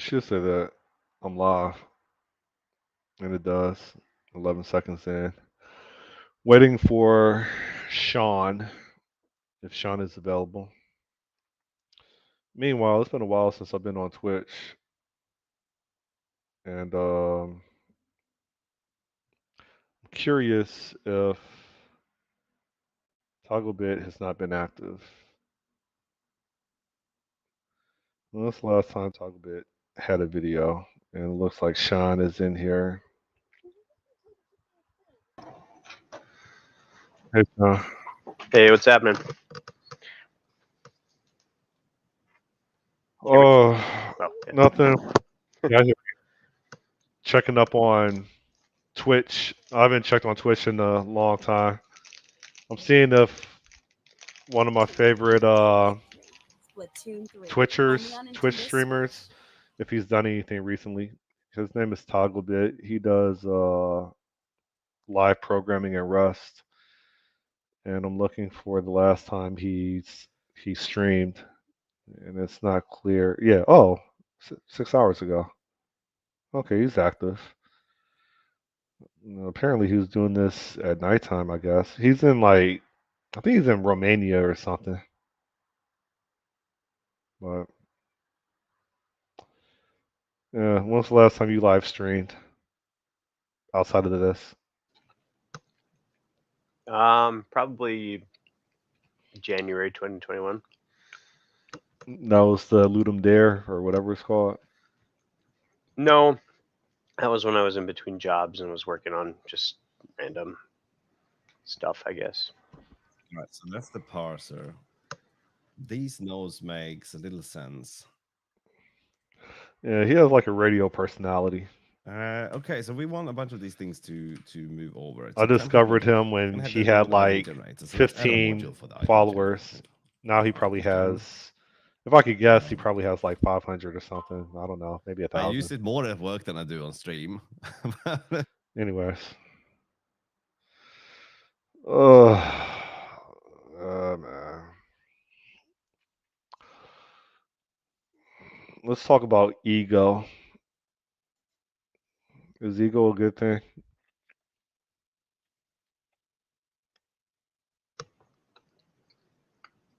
should say that I'm live, and it does. 11 seconds in. Waiting for Sean, if Sean is available. Meanwhile, it's been a while since I've been on Twitch, and I'm curious if Togglebit has not been active. When was the last time Togglebit had a video? And it looks like Sean is in here. Hey, Sean. Hey, what's happening? Oh, Oh, yeah. nothing. Yeah, checking up on Twitch. I haven't checked on Twitch in a long time. I'm seeing if one of my favorite Twitch streamers, if he's done anything recently. His name is Togglebit. He does live programming in Rust, and I'm looking for the last time he streamed, and it's not clear. Yeah. Oh, 6 hours ago. Okay, he's active. Apparently, he was doing this at nighttime. I guess he's in like, I think he's in Romania or something. But yeah, when's the last time you live streamed outside of this? Probably January 2021. That was the Ludum Dare or whatever it's called. No, that was when I was in between jobs and was working on just random stuff, I guess. Right, so that's the parser. These nodes makes a little sense. Yeah, he has like a radio personality. Okay, so we want a bunch of these things to move over. I discovered him when And he the had node ID like generator. So let's add a 15 module for the ID followers. generator. Now he probably has, if I could guess, he probably has like 500 or something. I don't know, maybe 1,000. I use it more at work than I do on stream. Anyways. Man. Let's talk about ego. Is ego a good thing?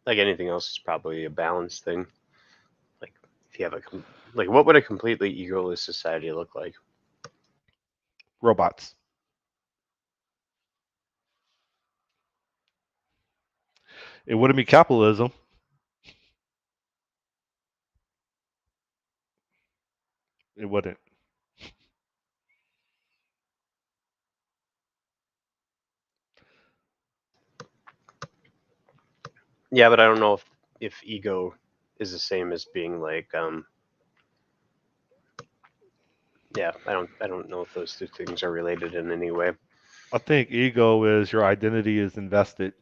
Like anything else, it's probably a balance thing. Like if you have what would a completely egoless society look like? Robots. It wouldn't be capitalism. It wouldn't. Yeah, but I don't know if ego is the same as being like yeah, I don't know if those two things are related in any way. I think ego is your identity is invested.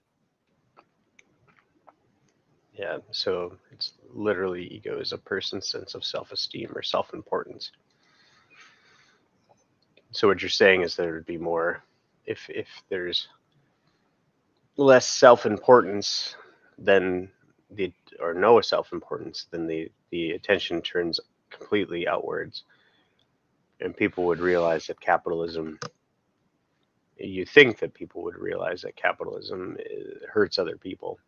Yeah, so it's literally ego is a person's sense of self-esteem or self-importance. So what you're saying is there would be more if there's less self-importance than or no self-importance, then the attention turns completely outwards, and people would realize that capitalism. You think that people would realize that capitalism hurts other people.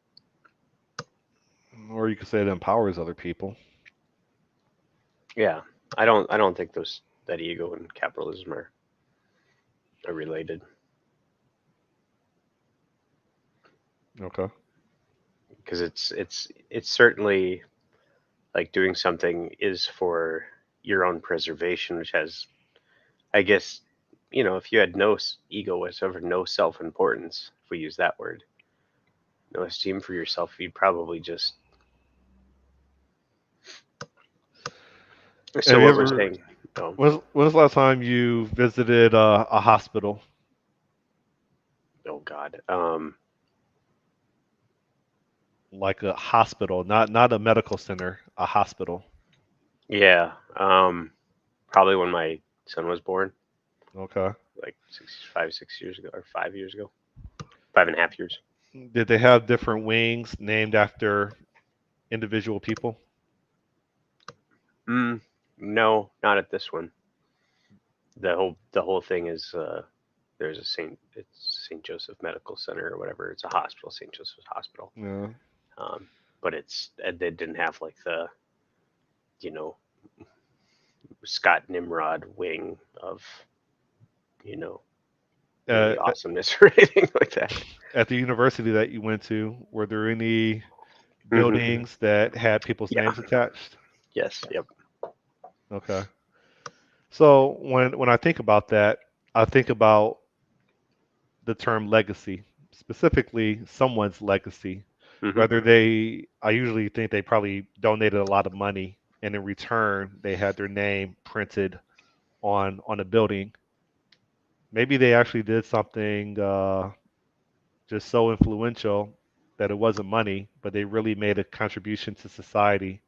Or you could say it empowers other people. Yeah, I don't think that ego and capitalism are related. Okay. Because it's certainly like doing something is for your own preservation, which has, I guess, if you had no ego whatsoever, no self-importance, if we use that word, no esteem for yourself, you'd probably just. So what we're saying. Oh. When's the last time you visited a hospital? Oh God. Like a hospital, not a medical center, a hospital. Yeah. Probably when my son was born. Okay. Like 6 years ago, or 5 years ago, 5.5 years. Did they have different wings named after individual people? No, not at this one. The whole thing is there's a St. Joseph Medical Center or whatever. It's a hospital, St. Joseph's Hospital. Yeah. But they didn't have like the, Scott Nimrod wing of, really awesomeness or anything like that. At the university that you went to, were there any Mm-hmm. buildings that had people's names attached? Yes. Yep. Okay. So when I think about that, I think about the term legacy, specifically someone's legacy. Mhm. Whether I usually think they probably donated a lot of money, and in return they had their name printed on a building. Maybe they actually did something just so influential that it wasn't money, but they really made a contribution to society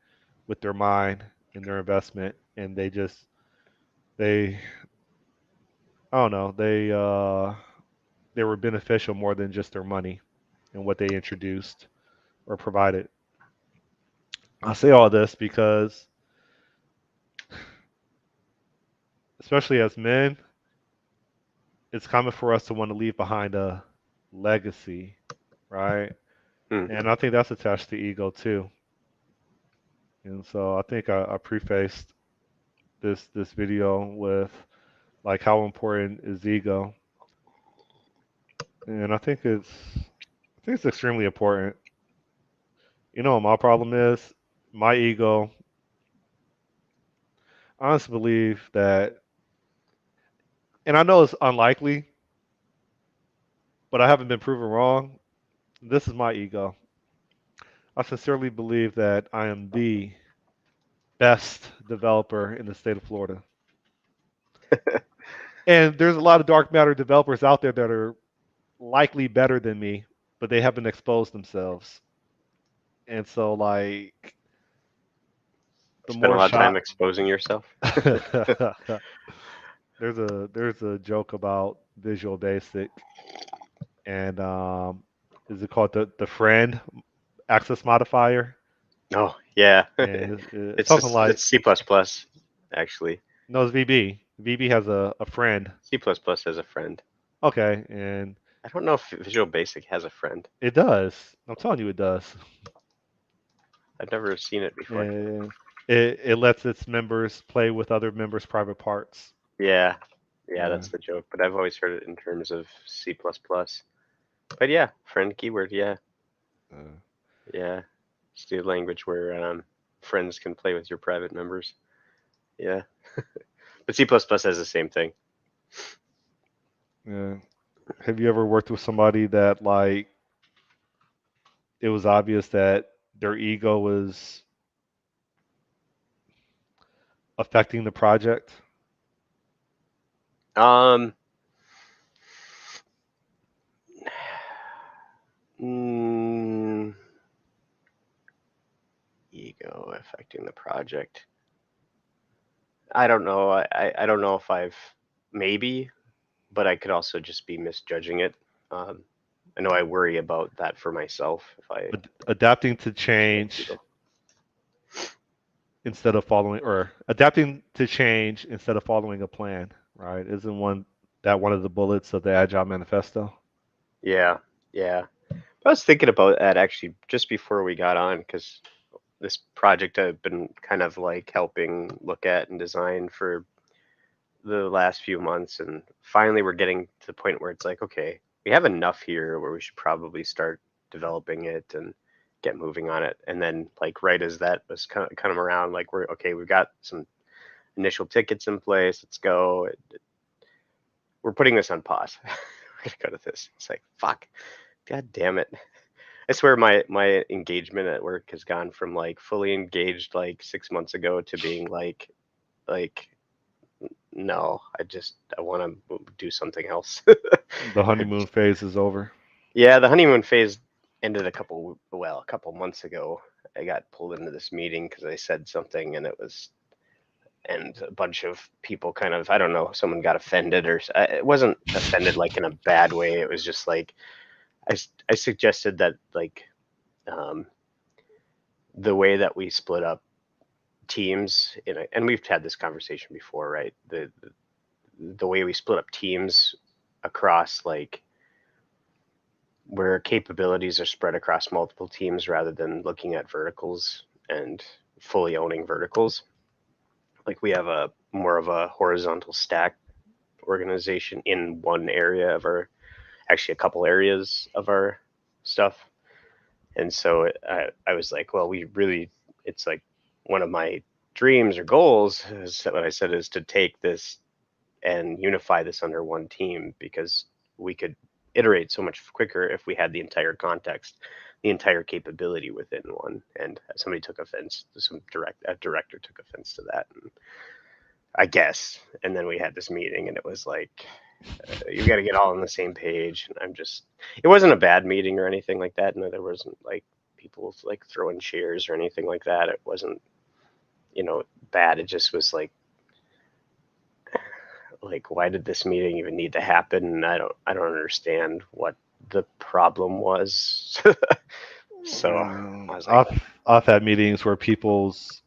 with their mind and their investment, and they I don't know, they were beneficial more than just their money and what they introduced or provided. I say all this because, especially as men, it's common for us to want to leave behind a legacy, right? Mhm. And I think that's attached to ego too. And so I think I prefaced this video with like how important is ego, and I think it's extremely important. You know what my problem is? My ego. I honestly believe that, and I know it's unlikely, but I haven't been proven wrong. This is my ego. I sincerely believe that I am the best developer in the state of Florida. And there's a lot of dark matter developers out there that are likely better than me, but they haven't exposed themselves. And so, like, the Spend a more lot of time shot. exposing yourself. There's a joke about Visual Basic, and is it called the friend access modifier? Oh yeah, And it's something like, it's C++, actually. no, it's VB. VB has a friend. C++ has a friend. Okay, and I don't know if Visual Basic has a friend. it does. I'm telling you, it does. I've never seen it before. And it lets its members play with other members' private parts. Yeah, Yeah. that's the joke. But I've always heard it in terms of C++. But yeah, friend keyword. Yeah, Uh, yeah. It's the language where friends can play with your private members. Yeah, but C++ has the same thing. yeah. Have you ever worked with somebody that like it was obvious that their ego was affecting the project? Um, mm, ego affecting the project. I don't know. I don't know if I've maybe, but I could also just be misjudging it. I know I worry about that for myself if I Adapting to change instead of following, or adapting to change instead of following a plan, right? Isn't one of the bullets of the Agile Manifesto? Yeah, yeah. I was thinking about that actually just before we got on because this project I've been kind of like helping look at and design for the last few months, and finally we're getting to the point where it's like, okay, we have enough here where we should probably start developing it and get moving on it. And then like right as that was kind of around, like we've got some initial tickets in place, let's go. We're putting this on pause. We're gonna go to this. It's like, fuck, god damn it. I swear my engagement at work has gone from like fully engaged like 6 months ago to being like no, I want to do something else. The honeymoon phase is over. Yeah, the honeymoon phase ended a couple months ago. I got pulled into this meeting because I said something, and and a bunch of people kind of, I don't know, someone got offended, or it wasn't offended like in a bad way. It was just like I suggested that like the way that we split up teams and we've had this conversation before, right? The way we split up teams across, like, where capabilities are spread across multiple teams rather than looking at verticals and fully owning verticals. Like, we have a more of a horizontal stack organization in one area of our, actually a couple areas of our stuff. And so I was like, well, it's like one of my dreams or goals, is what I said, is to take this and unify this under one team, because we could iterate so much quicker if we had the entire context, the entire capability within one. And somebody took offense, a director took offense to that, I guess. And then we had this meeting, and it was like, you got to get all on the same page. And it wasn't a bad meeting or anything like that. No, there wasn't like people like throwing chairs or anything like that. It wasn't, bad. It just was like, why did this meeting even need to happen? And I don't understand what the problem was. So I was like, I've had meetings where people's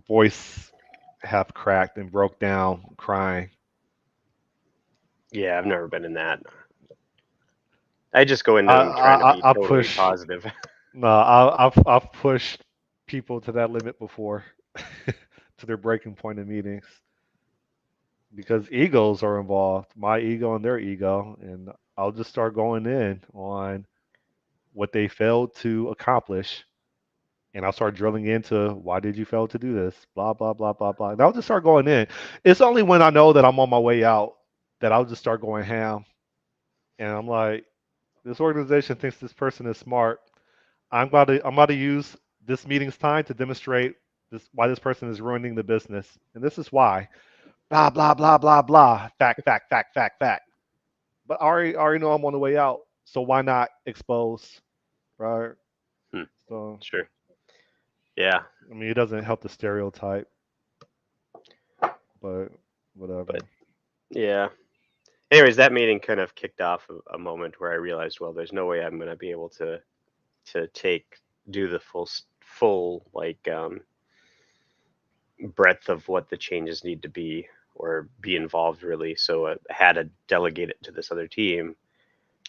voice have cracked and broke down crying. yeah, I've never been in that. I just go into them trying to be totally positive. No, I've pushed people to that limit before, to their breaking point in meetings, because egos are involved, my ego and their ego, and I'll just start going in on what they failed to accomplish, and I'll start drilling into, why did you fail to do this, blah blah blah blah blah, and I'll just start going in. It's only when I know that I'm on my way out that I'll just start going ham, and I'm like, this organization thinks this person is smart. I'm about to use this meeting's time to demonstrate why this person is ruining the business, and this is why. Blah blah blah blah blah. Fact fact fact fact fact. But I already know I'm on the way out, so why not expose, right? So Sure. Yeah. I mean, it doesn't help the stereotype, but whatever. But yeah. Anyways, that meeting kind of kicked off a moment where I realized, well, there's no way I'm going to be able to do the full like breadth of what the changes need to be, or be involved really. So I had to delegate it to this other team.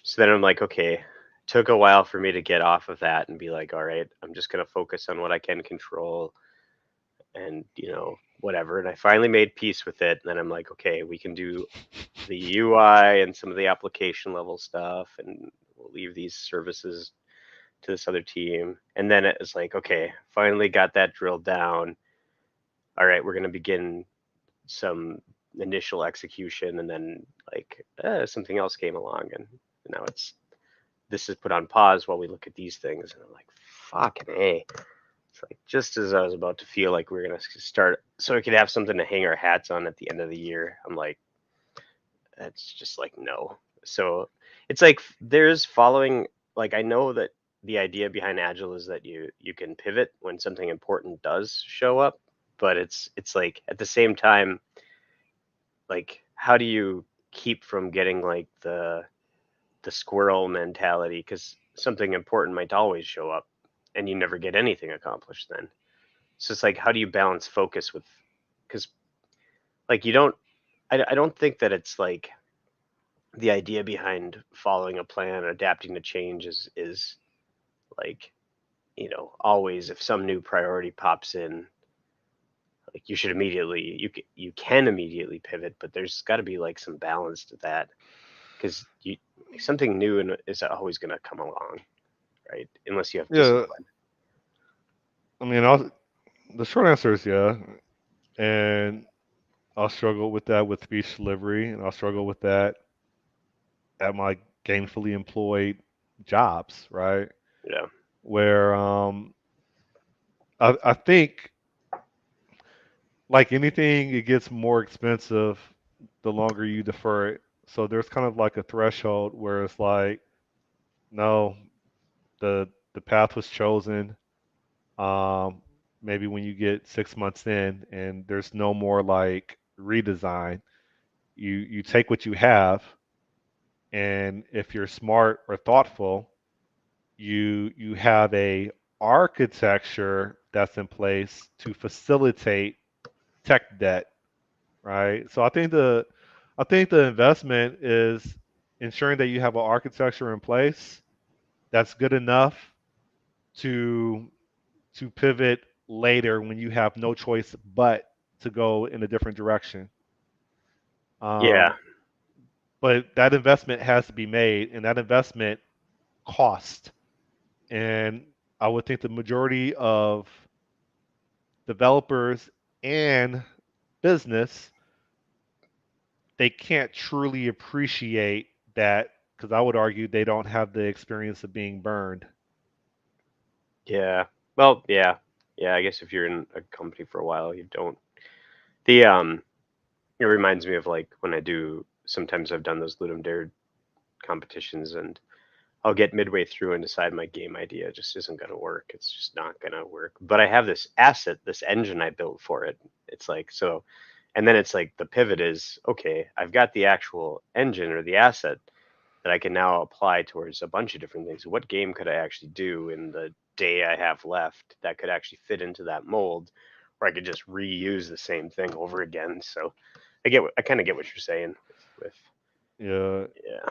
So then I'm like, okay, took a while for me to get off of that and be like, all right, I'm just going to focus on what I can control and, whatever. And I finally made peace with it. And then I'm like, okay, we can do the UI and some of the application level stuff, and we'll leave these services to this other team. And then it was like, okay, finally got that drilled down. All right, we're going to begin some initial execution. And then like something else came along, and now this is put on pause while we look at these things. And I'm like, fucking A. It's like, just as I was about to feel like we were going to start, so we could have something to hang our hats on at the end of the year, I'm like, that's just like, no. So it's like, there's following, like, I know that the idea behind Agile is that you can pivot when something important does show up, but it's like, at the same time, like, how do you keep from getting like the squirrel mentality? Because something important might always show up and you never get anything accomplished then. So it's like, how do you balance focus with, because like I don't think that it's like the idea behind following a plan, adapting to change is like, always, if some new priority pops in, like, you should immediately, you can immediately pivot, but there's got to be like some balance to that, because something new is always going to come along, right? Unless you have discipline. I mean, the short answer is yeah, and I'll struggle with that with speech delivery, and I'll struggle with that at my gainfully employed jobs, right? Yeah. Where I think, like anything, it gets more expensive the longer you defer it. So there's kind of like a threshold where it's like, no, the path was chosen. Maybe when you get 6 months in and there's no more like redesign, you take what you have, and if you're smart or thoughtful, you have a architecture that's in place to facilitate tech debt, right? So I think the investment is ensuring that you have an architecture in place that's good enough to pivot later when you have no choice but to go in a different direction. Yeah. But that investment has to be made, and that investment cost. And I would think the majority of developers and business, they can't truly appreciate that because I would argue they don't have the experience of being burned. Yeah. Well, yeah. Yeah, I guess if you're in a company for a while, you don't. The It reminds me of like when I do. Sometimes I've done those Ludum Dare competitions, and I'll get midway through and decide my game idea just isn't going to work. It's just not going to work. But I have this asset, this engine I built for it. It's like so, and then it's like the pivot is okay. I've got the actual engine or the asset that I can now apply towards a bunch of different things. What game could I actually do in the day I have left that could actually fit into that mold, or I could just reuse the same thing over again? So I kind of get what you're saying with Yeah, yeah,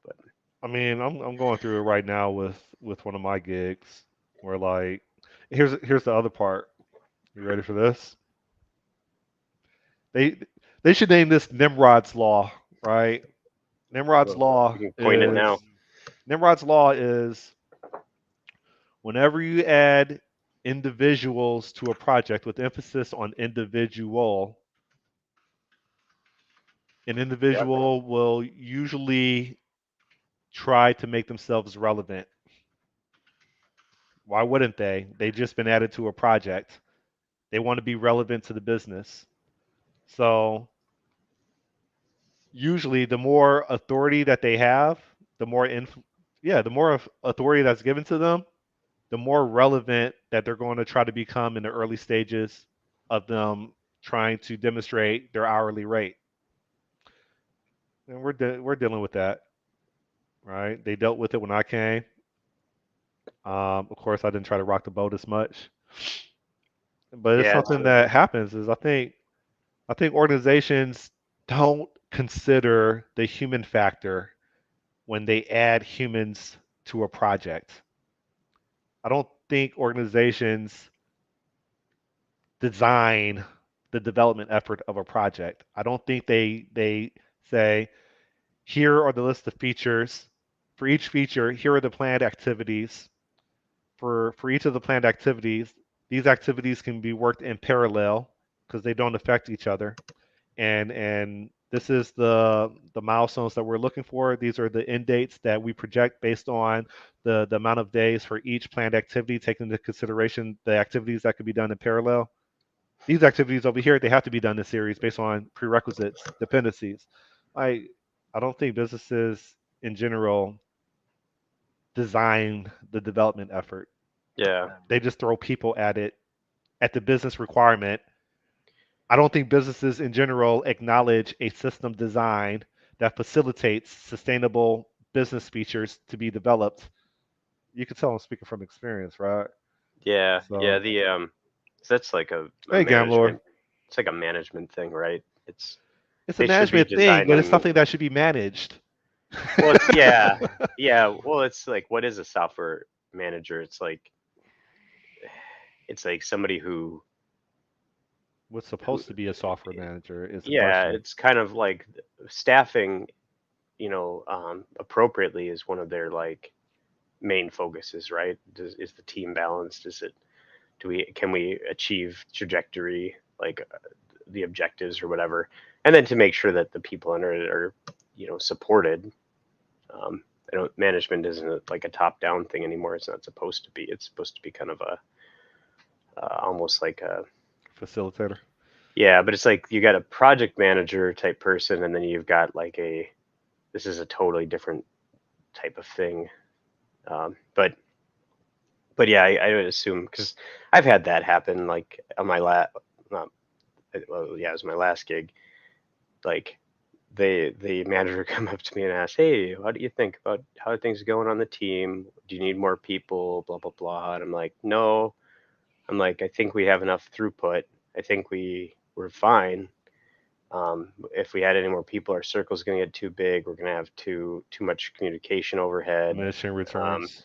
but I mean, I'm going through it right now with one of my gigs where like here's the other part. You ready for this? They they should name this Nimrod's Law, right? Nimrod's well, you Law can coin it is now. Nimrod's Law is whenever you add individuals to a project with emphasis on individual, an Yep. individual will usually try to make themselves relevant. Why wouldn't they? They've just been added to a project. They want to be relevant to the business. So usually the more authority that they have, the more the more authority that's given to them, the more relevant that they're going to try to become in the early stages of them trying to demonstrate their hourly rate. And we're dealing with that, right? They dealt with it when I came. Of course, I didn't try to rock the boat as much, but it's Yeah, something that happens. Is I think organizations don't consider the human factor when they add humans to a project. I don't think organizations design the development effort of a project. I don't think they say, here are the list of features. For each feature, here are the planned activities. For each of the planned activities, these activities can be worked in parallel because they don't affect each other. And this is the milestones that we're looking for. These are the end dates that we project based on the amount of days for each planned activity, taking into consideration the activities that could be done in parallel. These activities over here, they have to be done in series based on prerequisites, dependencies. I don't think businesses in general design the development effort. yeah, They just throw people at it at the business requirement. I don't think businesses in general acknowledge a system design that facilitates sustainable business features to be developed. You can tell I'm speaking from experience, right? yeah. So, The so that's like a hey, Gamlord, management. It's like a management thing, right? it's a They should be management thing, but it's designing. something that should be managed. Well, it's yeah. Well, it's like what is a software manager? It's like somebody What's who supposed to be a software manager is the yeah. question. It's kind of like staffing, appropriately is one of their like main focuses, right? Is the team balanced? Can we achieve trajectory like the objectives or whatever, and then to make sure that the people under it are supported. I don't Management isn't like a top down thing anymore. It's not supposed to be. It's supposed to be kind of a almost like a Facilitator. yeah, but it's like you got a project manager type person, and then you've got like this is a totally different type of thing. But yeah, I would assume because I've had that happen like on my not well, yeah, it was my last gig. Like the manager come up to me and ask, "Hey, how do you think about how things are going on the team? Do you need more people? Blah blah blah." And I'm like, "No, I'm like, I think we have enough throughput. I think we're fine. If we had any more people, our circle's going to get too big. We're going to have too much communication overhead. Mission returns.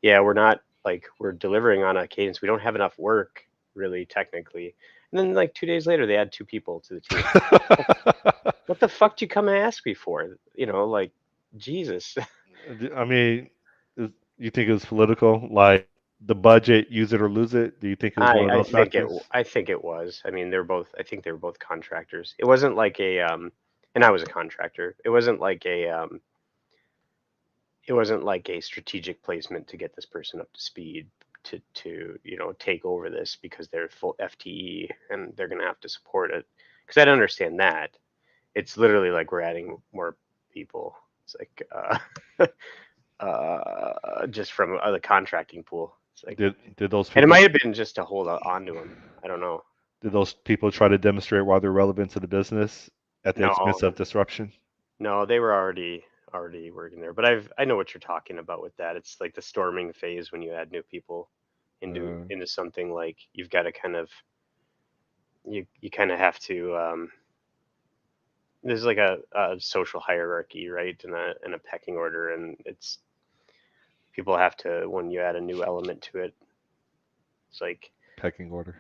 Yeah, we're not like we're delivering on a cadence. We don't have enough work really technically. And then like 2 days later, they add 2 people to the team. What the fuck do you come and ask me for? You know, like Jesus. I mean, you think it was political? Like the budget, use it or lose it? Do you think it was one of those factors? I think it was. I mean, I think they were both contractors. It wasn't like and I was a contractor. It wasn't like a strategic placement to get this person up to speed to take over this because they're full FTE and they're going to have to support it. Because I don't understand that. It's literally like we're adding more people. It's like just from the contracting pool. It's like, Did those and it people might have been just to hold on to them. I don't know. did those people try to demonstrate why they're relevant to the business at the No, expense of disruption? no, they were already working there. But I know what you're talking about with that. It's like the storming phase when you add new people into something. Like you've got to kind of you kind of have to. There's like a social hierarchy, right, and a pecking order, and it's people have to when you add a new element to it. It's like Pecking order.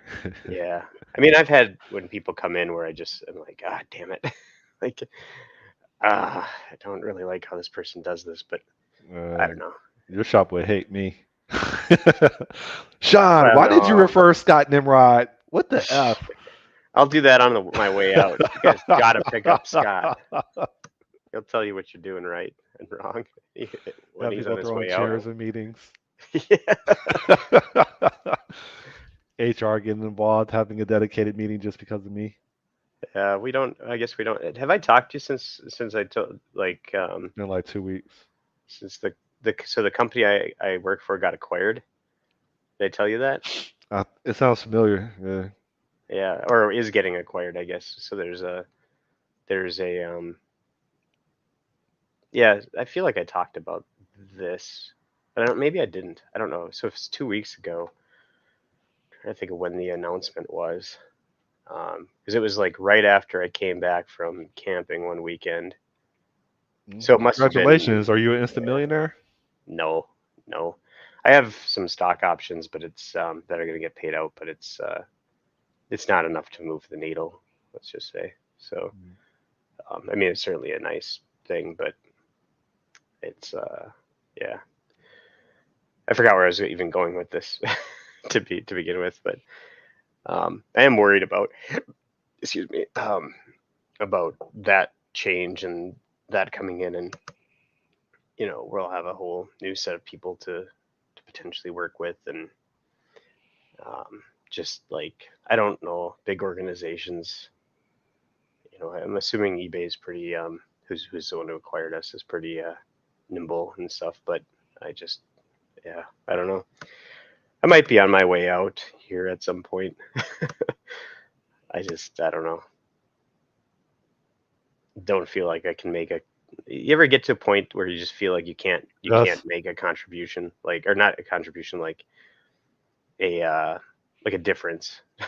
yeah. I mean, I've had when people come in where I'm like, God damn it, like I don't really like how this person does this, but I don't know. Your shop would hate me. Sean, Well, why did you no. refer Scott Nimrod? What the F? I'll do that on my way out. You guys gotta pick up Scott. He'll tell you what you're doing right and wrong when Have he's people on his throwing way out. chairs in meetings. Yeah. HR getting involved, having a dedicated meeting just because of me. We don't. I guess we don't. Have I talked to you since I told like It's been like 2 weeks. since the company I work for got acquired? Did I tell you that? It sounds familiar. Yeah. Yeah, or is getting acquired, I guess. So there's a yeah, I feel like I talked about this, but maybe I didn't. I don't know. So it's 2 weeks ago. I'm trying to think of when the announcement was, because it was like right after I came back from camping one weekend. So it must have been. Congratulations. Are you an instant millionaire? No. I have some stock options, but it's that are going to get paid out, but it's not enough to move the needle. Let's just say. So, I mean, it's certainly a nice thing, but it's yeah. I forgot where I was even going with this to begin with, but I am worried about excuse me about that change and that coming in, and we'll have a whole new set of people to potentially work with, and just like I don't know, big organizations. I'm assuming eBay is pretty who's the one who acquired us is pretty nimble and stuff, but I don't know. I might be on my way out here at some point. I don't know. Don't feel like I can make a. You ever get to a point where you just feel like you can't make a contribution, like, or not a contribution, like a difference. I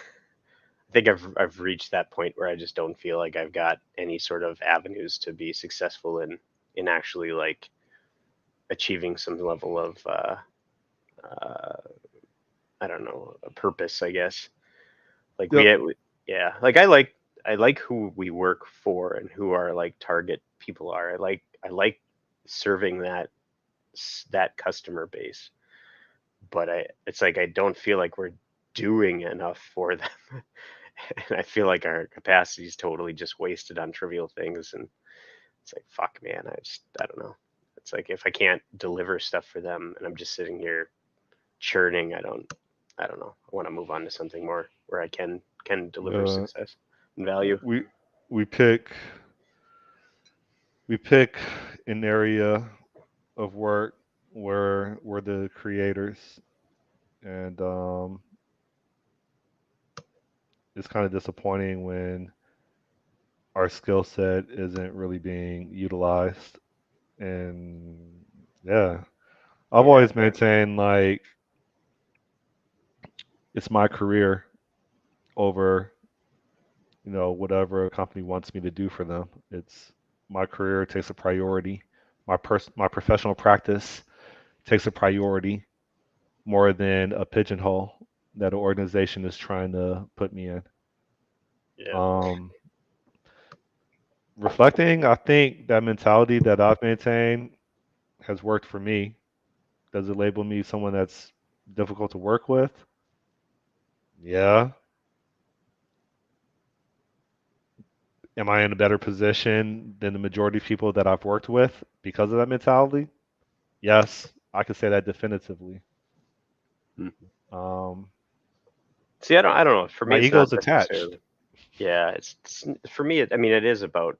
think I've reached that point where I just don't feel like I've got any sort of avenues to be successful in actually like achieving some level of I don't know, a purpose, I guess. Like yeah, like I like who we work for and who our like target people are. I like serving that customer base, but it's like I don't feel like we're doing enough for them. And I feel like our capacity is totally just wasted on trivial things, and it's like, fuck, man, I don't know. It's like if I can't deliver stuff for them and I'm just sitting here churning, I don't know. I want to move on to something more where I can deliver success and value. We pick an area of work where we're the creators, and it's kind of disappointing when our skill set isn't really being utilized. And yeah, I've always maintained like it's my career over, whatever a company wants me to do for them. It's my career takes a priority. My professional practice takes a priority more than a pigeonhole that an organization is trying to put me in. Yeah. Um, Reflecting, I think that mentality that I've maintained has worked for me. Does it label me someone that's difficult to work with? Yeah. Am I in a better position than the majority of people that I've worked with because of that mentality? Yes, I can say that definitively. Hmm. Um, See, I don't know. For me, my it's not ego's attached. necessarily. Yeah, it's for me. I mean, it is about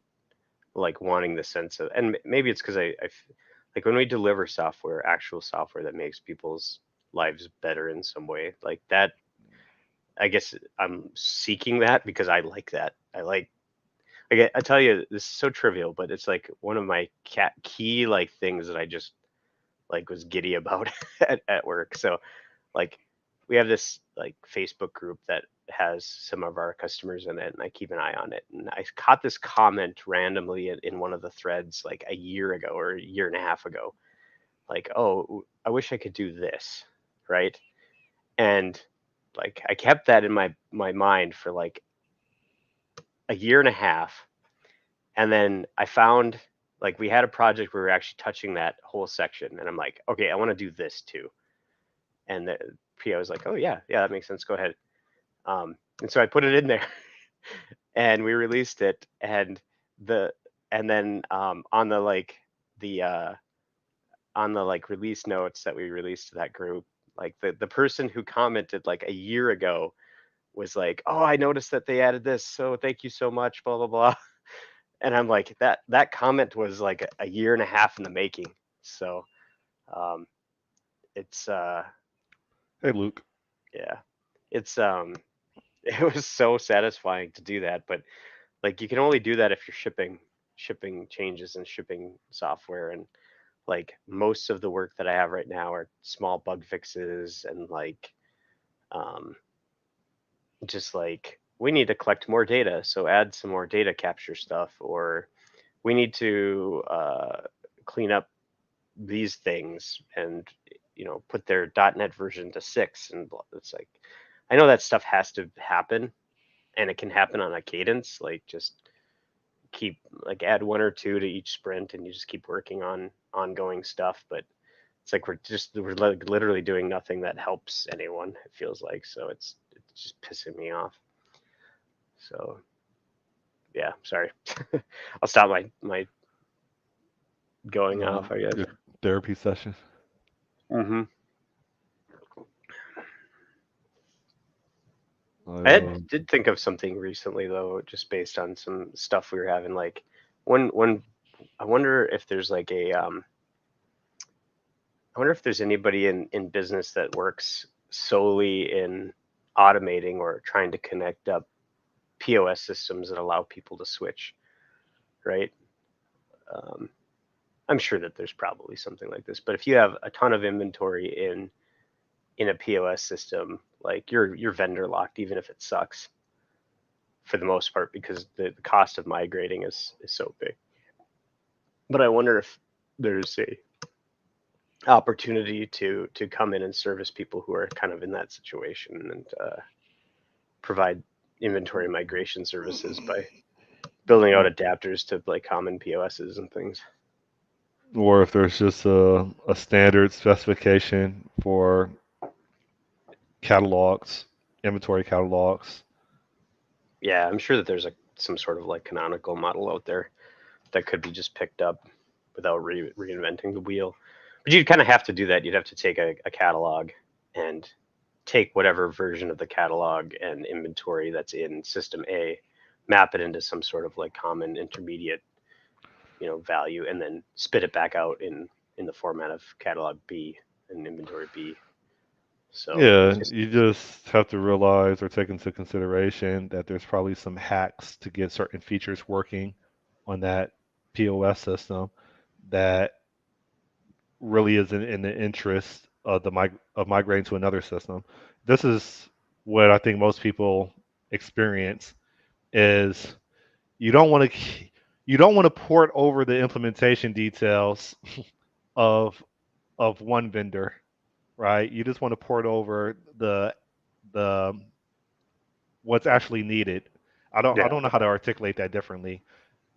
like wanting the sense of, and maybe it's because like when we deliver software, actual software that makes people's lives better in some way, like that. I guess I'm seeking that because I like that. I tell you, this is so trivial, but it's like one of my key like things that I just like was giddy about at work. So like we have this like Facebook group that has some of our customers in it, and I keep an eye on it. And I caught this comment randomly in one of the threads like a year ago or a year and a half ago, like, "Oh, I wish I could do this," right? And like I kept that in my mind for like a year and a half, and then I found like we had a project where we were actually touching that whole section, and I'm like, okay, I want to do this too. And the PO was like, oh yeah, that makes sense. Go ahead. And so I put it in there, and we released it, and the and then on the like the on the like release notes that we released to that group, like the person who commented like a year ago was like, oh, I noticed that they added this, so thank you so much, blah blah blah. And I'm like, that comment was like a year and a half in the making. So it's Hey, Luke. yeah, it's it was so satisfying to do that, but like you can only do that if you're shipping changes and shipping software, and like most of the work that I have right now are small bug fixes and like um just like we need to collect more data, so add some more data capture stuff, or we need to clean up these things and put their .NET version to 6, and it's like I know that stuff has to happen, and it can happen on a cadence, like just keep like add one or two to each sprint, and you just keep working on ongoing stuff. But it's like we're like literally doing nothing that helps anyone, it feels like. So it's just pissing me off. So yeah, sorry. I'll stop my going off, I guess. Your therapy session. Mm-hmm. I Uh, did think of something recently though, just based on some stuff we were having. Like when I wonder if there's like I wonder if there's anybody in business that works solely in automating or trying to connect up POS systems that allow people to switch, right? Um, I'm sure that there's probably something like this, but if you have a ton of inventory in a POS system, like you're vendor locked, even if it sucks for the most part, because the cost of migrating is so big. But I wonder if there's a opportunity to come in and service people who are kind of in that situation, and provide inventory migration services by building out adapters to like common POSs and things. or if there's just a standard specification for catalogs, inventory catalogs. Yeah, I'm sure that there's some sort of like canonical model out there that could be just picked up without reinventing the wheel. But you'd kind of have to do that. You'd have to take a catalog and take whatever version of the catalog and inventory that's in system A, map it into some sort of like common intermediate, value, and then spit it back out in the format of catalog B and inventory B. So it's Yeah, just you just have to realize or take into consideration that there's probably some hacks to get certain features working on that POS system that really isn't in the interest of of migrating to another system. This is what I think most people experience is you don't want to you don't want to port over the implementation details of one vendor, right? You just want to port over the what's actually needed. I Yeah. don't know how to articulate that differently.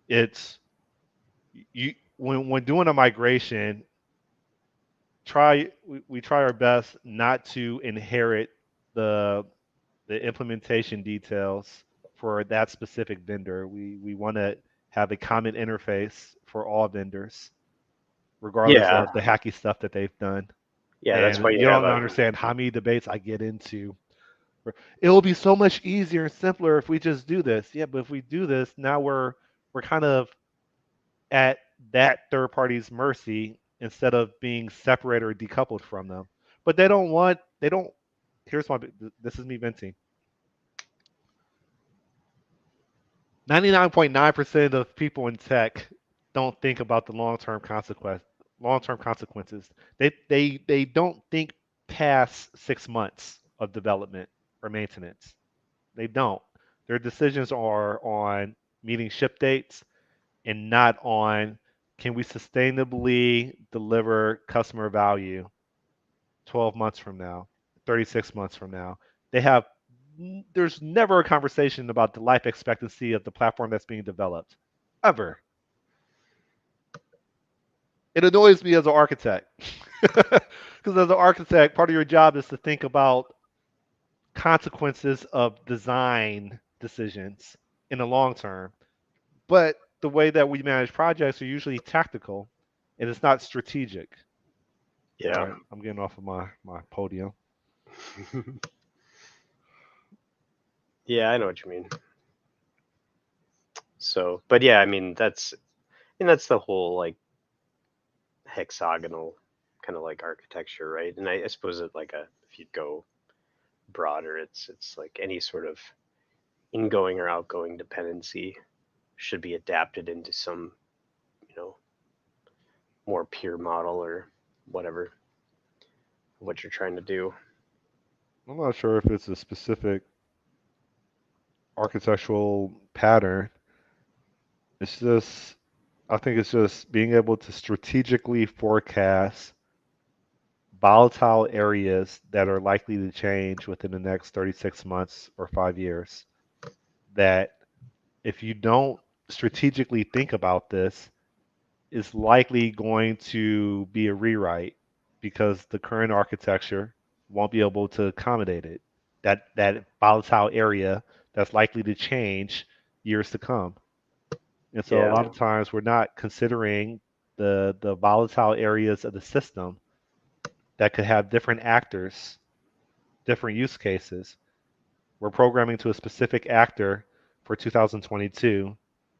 It's you when doing a migration, we try our best not to inherit the implementation details for that specific vendor. We want to have a common interface for all vendors, regardless Yeah. of the hacky stuff that they've done. Yeah. That's why And you you have don't a. understand how many debates I get into. It will be so much easier and simpler if we just do this. Yeah, but if we do this, now we're kind of at that third party's mercy instead of being separated or decoupled from them. But they don't. Here's my. This is me venting. 99.9% of people in tech don't think about the long term consequences. They don't think past 6 months of development or maintenance. They don't. Their decisions are on meeting ship dates and not on can we sustainably deliver customer value 12 months from now, 36 months from now. They have there's never a conversation about the life expectancy of the platform that's being developed ever. It annoys me as an architect because as an architect, part of your job is to think about consequences of design decisions in the long term. But the way that we manage projects are usually tactical and it's not strategic. All Yeah. right, I'm getting off of my podium. Yeah, I know what you mean. So, but yeah, I mean that's the whole like hexagonal kind of like architecture, right? And I suppose it like a if you go broader, it's like any sort of ingoing or outgoing dependency should be adapted into some, you know, more pure model or whatever what you're trying to do. I'm not sure if it's a specific architectural pattern. It's just, I think it's just being able to strategically forecast volatile areas that are likely to change within the next 36 months or 5 years. That if you don't strategically think about this, is likely going to be a rewrite because the current architecture won't be able to accommodate it. That volatile area that's likely to change years to come. And so a Yeah. lot of times we're not considering the volatile areas of the system that could have different actors, different use cases. We're programming to a specific actor for 2022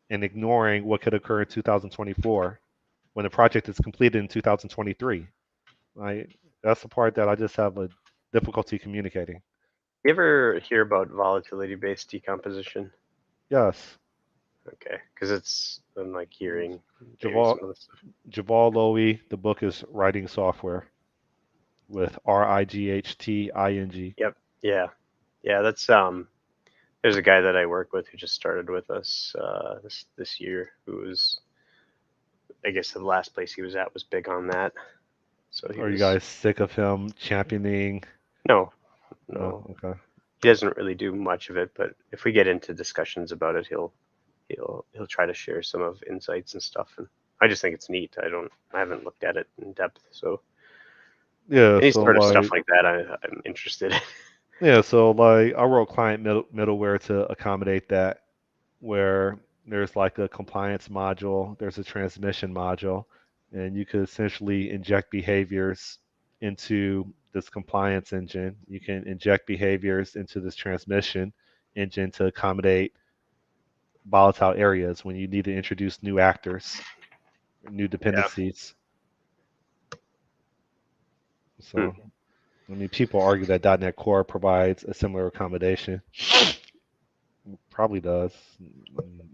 and ignoring what could occur in 2024 when the project is completed in 2023. Right? That's the part that I just have a difficulty communicating. You ever hear about volatility-based decomposition? Yes, Okay, because I'm like hearing maybe Javal some of the stuff. Javal Lowy, the book is Writing Software with Rightting. Yep. Yeah. Yeah. That's There's a guy that I work with who just started with us this year. Who was, I guess, the last place he was at was big on that. So he Are you was guys sick of him championing? no, No, no. okay. He doesn't really do much of it, but if we get into discussions about it, he'll try to share some of insights and stuff. And I just think it's neat. I haven't looked at it in depth, so Yeah, any so sort of stuff like like that, I'm interested in. yeah, so like I wrote client middleware to accommodate that where there's like a compliance module, there's a transmission module, and you could essentially inject behaviors into this compliance engine. You can inject behaviors into this transmission engine to accommodate volatile areas when you need to introduce new actors, new Yeah. dependencies. Hmm. So, I mean, people argue that .NET Core provides a similar accommodation. Probably does.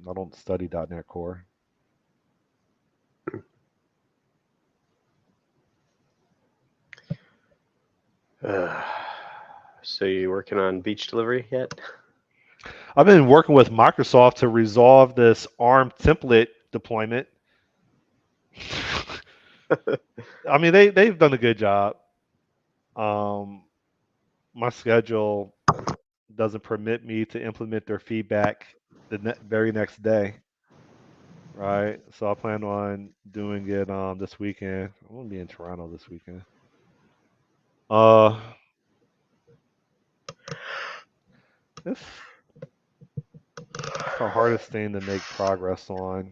I don't study .NET Core. So you working on beach delivery yet? I've been working with Microsoft to resolve this ARM template deployment. I mean, they've done a good job. My schedule doesn't permit me to implement their feedback the very next day, right? So I plan on doing it this weekend. I'm gonna be in Toronto this weekend. Uh, it's it's the hardest thing to make progress on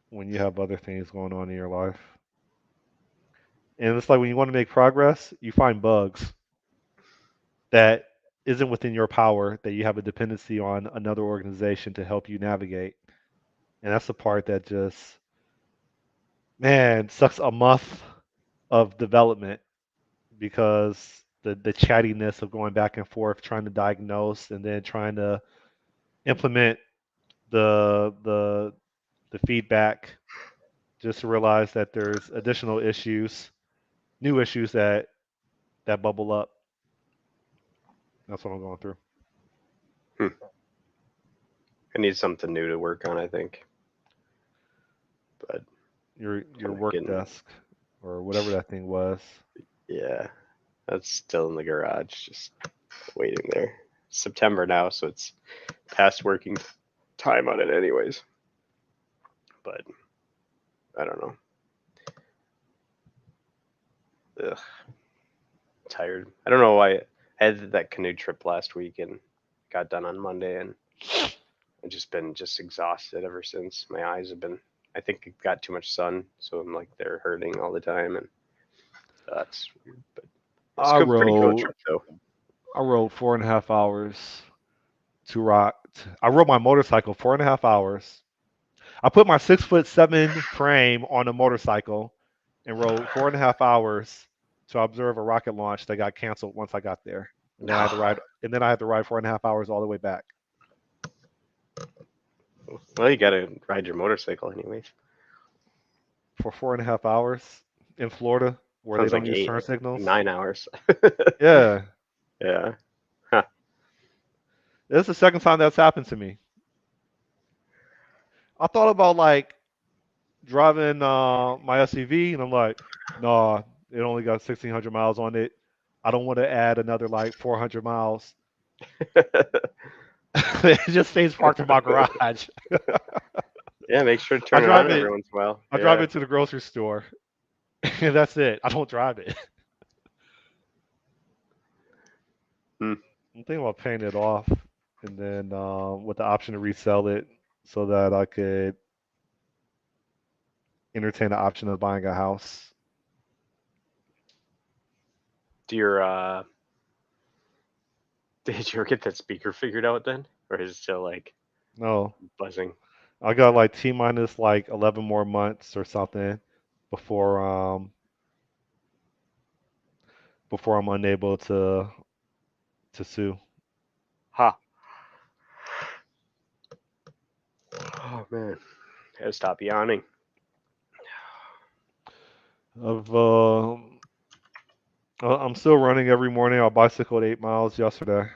when you have other things going on in your life. And it's like when you want to make progress, you find bugs that isn't within your power that you have a dependency on another organization to help you navigate. And that's the part that just, man, sucks a month of development because the chattiness of going back and forth, trying to diagnose and then trying to implement the the the feedback just to realize that there's additional issues, new issues that bubble up. That's what I'm going through. I need something new to work on, I think. But Your kinda work getting- desk or whatever that thing was. yeah, that's still in the garage, just waiting there. September now, so it's past working time on it anyways. But I don't know. Ugh, tired. I don't know why. I had that canoe trip last week and got done on Monday, and I've just been exhausted ever since. My eyes have been. I think it got too much sun, so I'm like they're hurting all the time, and that's weird. But it's I pretty cool rode trip though. I rode 4.5 hours to rock. I rode my motorcycle 4.5 hours. I put my 6'7" frame on a motorcycle and rode 4.5 hours to observe a rocket launch that got canceled once I got there. And then I had to ride. And then I had to ride 4.5 hours all the way back. Well, you gotta ride your motorcycle anyways. For 4.5 hours in Florida, where Sounds they don't like use turn signals. 9 hours. Yeah, Yeah. this is the second time that's happened to me. I thought about like driving my SUV, and I'm like, nah, it only got 1,600 miles on it. I don't want to add another like 400 miles. It just stays parked in my garage. Yeah, make sure to I turn it drive on it. every once in a while. I drive it to the grocery store, and that's it. I don't drive it. Hmm. I'm thinking about paying it off, and then with the option to resell it, so that I could entertain the option of buying a house. Do your did you ever get that speaker figured out then? Or is it still like No, buzzing? I got like T minus like 11 more months or something before before I'm unable to sue. Ha. Oh man. Gotta stop yawning. Of I'm still running every morning. I bicycled 8 miles yesterday.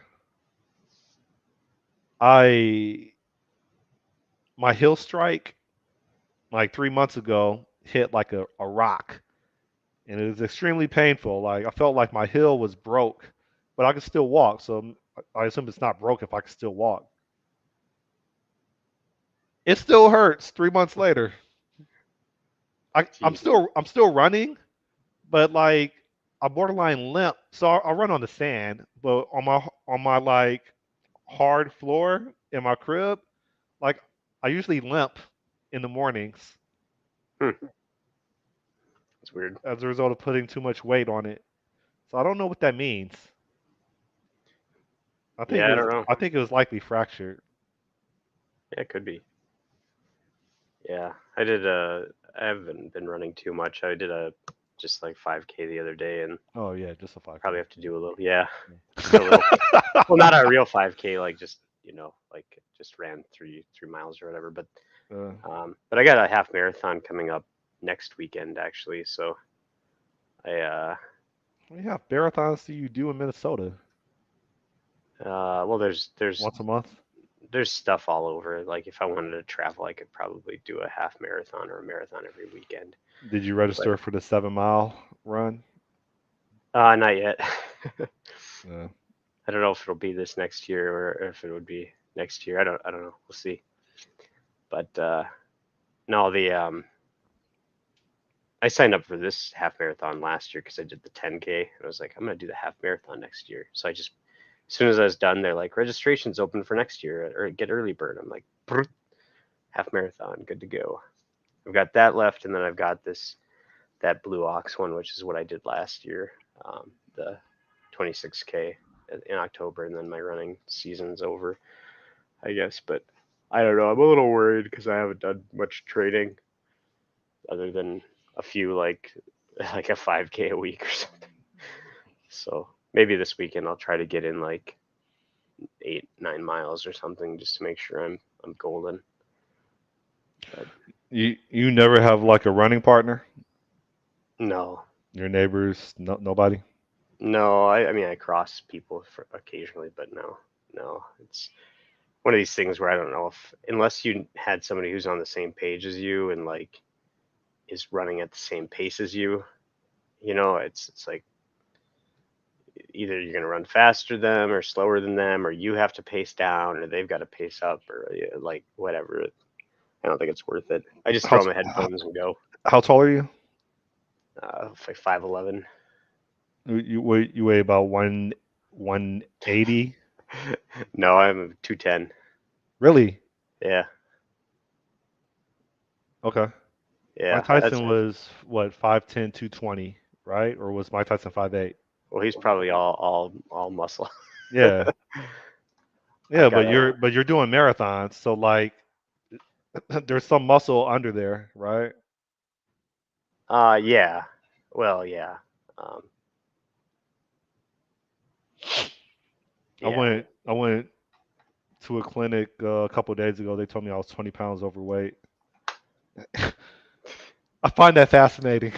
I My heel strike like 3 months ago hit like a rock, and it was extremely painful. Like I felt like my heel was broke, but I could still walk. So I assume it's not broke if I can still walk. It still hurts 3 months later. I'm Jeez. still running, but like I borderline limp. So I run on the sand, but on my like hard floor in my crib, like I usually limp in the mornings Hmm. That's weird. as a result of putting too much weight on it. So I don't know what that means. Yeah, I don't know. I think it was likely fractured. Yeah, it could be. Yeah. I haven't been running too much. I did a just like 5K the other day and Oh yeah, just a 5K. probably have to do a little just a little well not a real 5K, like just like just ran three miles or whatever. But I got a half marathon coming up next weekend actually, so I What kind of marathons do you do in Minnesota? Well, there's once a month? there's stuff all over. Like if I wanted to travel, I could probably do a half marathon or a marathon every weekend. Did you But register for the 7 mile run? not yet. Yeah. I don't know if it'll be this next year or if it would be next year. I don't know. We'll see. But no, I signed up for this half marathon last year because I did the 10K and I was like, I'm gonna do the half marathon next year. So I just, as soon as I was done, they're like, registration's open for next year or get early bird. I'm like, half marathon, good to go. I've got that left, and then I've got that Blue Ox one, which is what I did last year, the 26K in October, and then my running season's over, I guess. But I don't know. I'm a little worried because I haven't done much training other than a few like a 5K a week or something. So maybe this weekend I'll try to get in like 8-9 miles or something just to make sure I'm golden. But You never have like a running partner? no, Your neighbors? Nobody? no. I mean I cross people occasionally, but no. It's one of these things where I don't know if unless you had somebody who's on the same page as you and like is running at the same pace as you, it's like either you're going to run faster than them or slower than them, or you have to pace down or they've got to pace up or like whatever. I don't think it's worth it. I just throw How, on my headphones and go. how tall are you? Like 5'11". You weigh about 180? No, I'm 210. Really? Yeah, Okay. Mike yeah. That's Tyson was what, 5'10", 220, right? Or was Mike Tyson 5'8"? well, he's probably all muscle. Yeah. I Yeah, but got you're doing marathons, so like there's some muscle under there, right? yeah. Well, yeah. Um, I yeah. went to a clinic a couple of days ago. They told me I was 20 pounds overweight. I find that fascinating.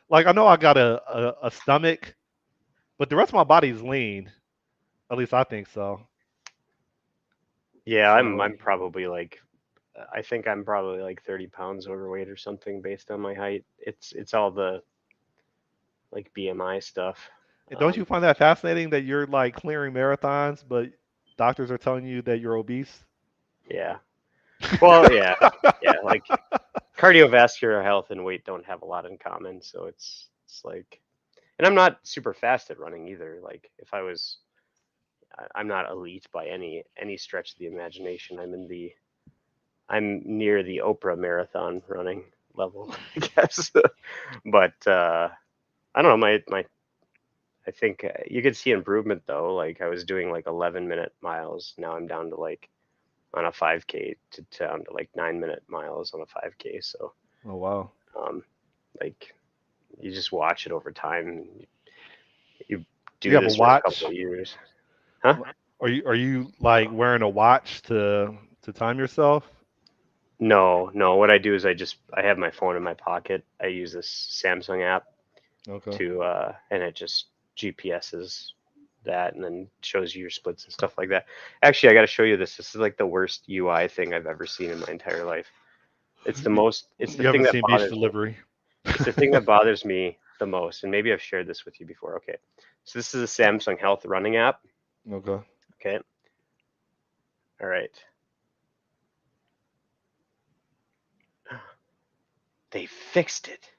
Like I know I got a stomach, but the rest of my body is lean. At least I think so. Yeah, So I'm probably like I think I'm probably like 30 pounds overweight or something based on my height. It's all the like BMI stuff. and don't you find that fascinating that you're like clearing marathons, but doctors are telling you that you're obese? Yeah. Well, yeah. Like cardiovascular health and weight don't have a lot in common, so it's like, and I'm not super fast at running either. Like if I'm not elite by any stretch of the imagination. I'm near the Oprah marathon running level, I guess. But I don't know. I think you could see improvement though. Like I was doing like 11-minute miles. Now I'm down to like on a 5K to down to like 9-minute miles on a 5K. So Oh wow. um, like you just watch it over time. You Do you do have a this for a watch? couple of years, huh? Are you like wearing a watch to time yourself? No. What I do is I have my phone in my pocket. I use this Samsung app Okay. to and it just GPSs that and then shows you your splits and stuff like that. Actually, I got to show you this. This is like the worst UI thing I've ever seen in my entire life. It's the most. It's the You thing haven't that seen beach bothers me. delivery. It's the thing that bothers me the most, and maybe I've shared this with you before. Okay, so this is a Samsung Health running app. Okay. Okay, all right. They fixed it.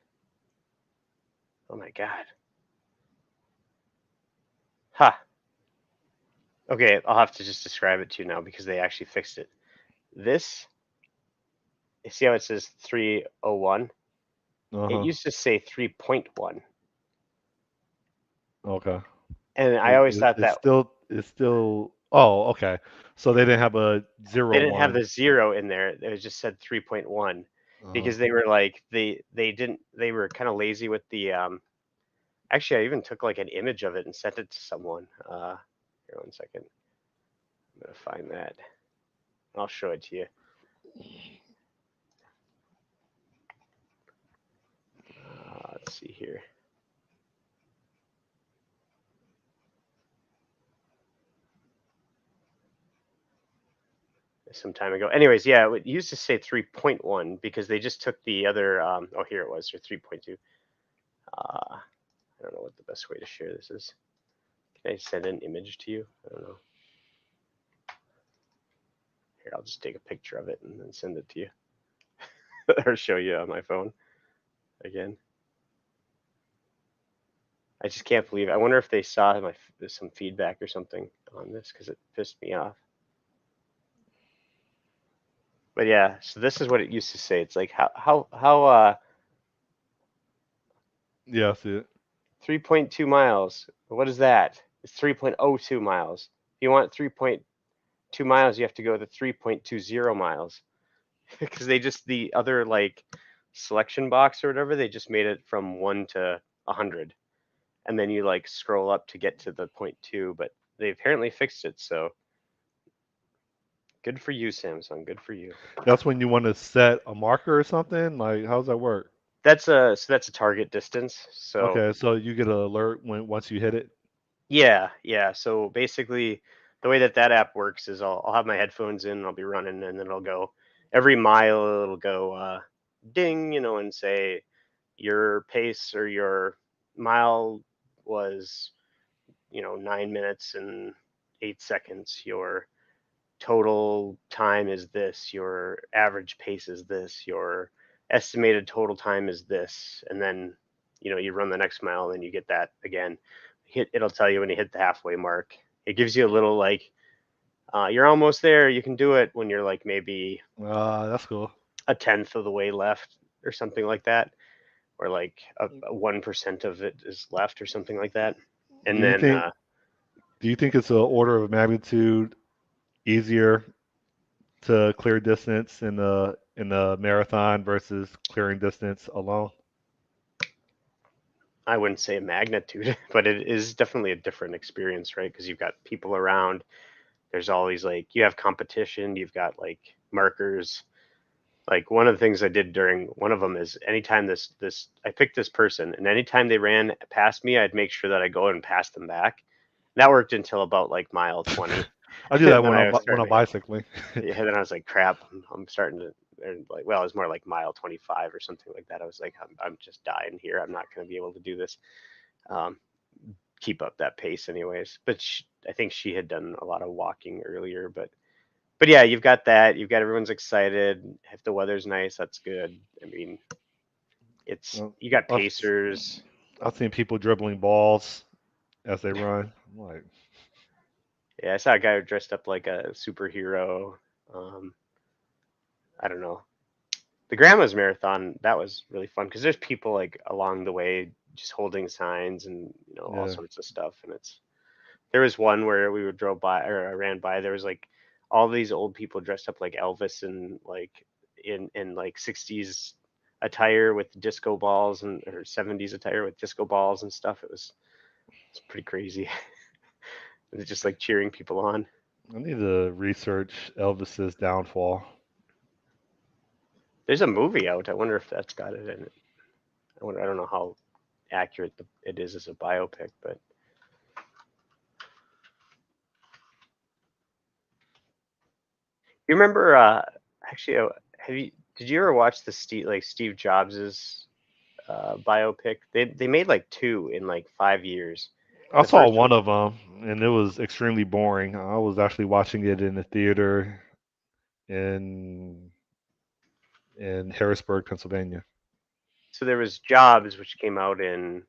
Oh my god. Ha. Okay, I'll have to just describe it to you now because they actually fixed it. This, you see how it says 301? It Uh-huh. used to say 3.1. Okay. And I always thought It's that still. Oh, okay. So they didn't have a they zero didn't have one. the zero in there. It just said 3.1 Uh-huh. because they were like they were kind of lazy with the actually I even took like an image of it and sent it to someone. Here 1 second. I'm gonna find that. I'll show it to you. Let's see here. some time ago. Anyways, yeah, it used to say 3.1 because they just took the other. Oh, here it was, or 3.2. I don't know what the best way to share this is. Can I send an image to you? I don't know. Here, I'll just take a picture of it and then send it to you, or show you on my phone again. I just can't believe it. I wonder if they saw some feedback or something on this because it pissed me off. But yeah, so this is what it used to say. It's like how Yeah, I see it. 3.2 miles. What is that? It's 3.02 miles. If you want 3.2 miles, you have to go to 3.20 miles because they just the other like selection box or whatever, they just made it from 1 to 100. And then you like scroll up to get to the 0.2, but they apparently fixed it, so good for you, Samsung. Good for you. That's when you want to set a marker or something. Like, how does that work? That's a target distance. So Okay, so you get an alert once you hit it. yeah. So basically, the way that app works is I'll have my headphones in, I'll be running, and then it'll go every mile. It'll go ding, and say your pace or your mile was 9 minutes and 8 seconds. Your total time is this, your average pace is this, your estimated total time is this, and then you run the next mile and you get that again. It'll tell you when you hit the halfway mark. It gives you a little like you're almost there, you can do it, when you're like maybe That's cool. a tenth of the way left or something like that, or like a 1% of it is left or something like that. And Do you then think do you think it's an order of magnitude easier to clear distance in the marathon versus clearing distance alone? I wouldn't say a magnitude, but it is definitely a different experience, right? Because you've got people around. There's always like you have competition. You've got like markers. Like one of the things I did during one of them is anytime this I picked this person, and anytime they ran past me, I'd make sure that I go and pass them back. That worked until about like mile 20. I do that And then when I was when I'm starting bicycling. yeah, then I was like, crap, I'm starting to, and like, well, it was more like mile 25 or something like that. I was like, I'm just dying here. I'm not going to be able to do this. Um, keep up that pace anyways. But I think she had done a lot of walking earlier, but yeah, you've got that. You've got everyone's excited. If the weather's nice, that's good. I mean, it's Well, you got I've, pacers. I've seen people dribbling balls as they run. I'm like, Yeah, I saw a guy dressed up like a superhero. Um, I don't know. The grandma's marathon, that was really fun because there's people like along the way just holding signs and all yeah. sorts of stuff. And there was one where we would drove by, or I ran by, there was like all these old people dressed up like Elvis and like in like 60s attire with disco balls, and or 70s attire with disco balls and stuff. It's pretty crazy. It's just like cheering people on. I need to research Elvis's downfall. There's a movie out. I wonder if that's got it in it. I don't know how accurate it is as a biopic, but you remember? Actually, did you ever watch the Steve Jobs's biopic? They made like two in like 5 years. I The saw first one one, of them, and it was extremely boring. I was actually watching it in the theater in Harrisburg, Pennsylvania. so there was Jobs, which came out in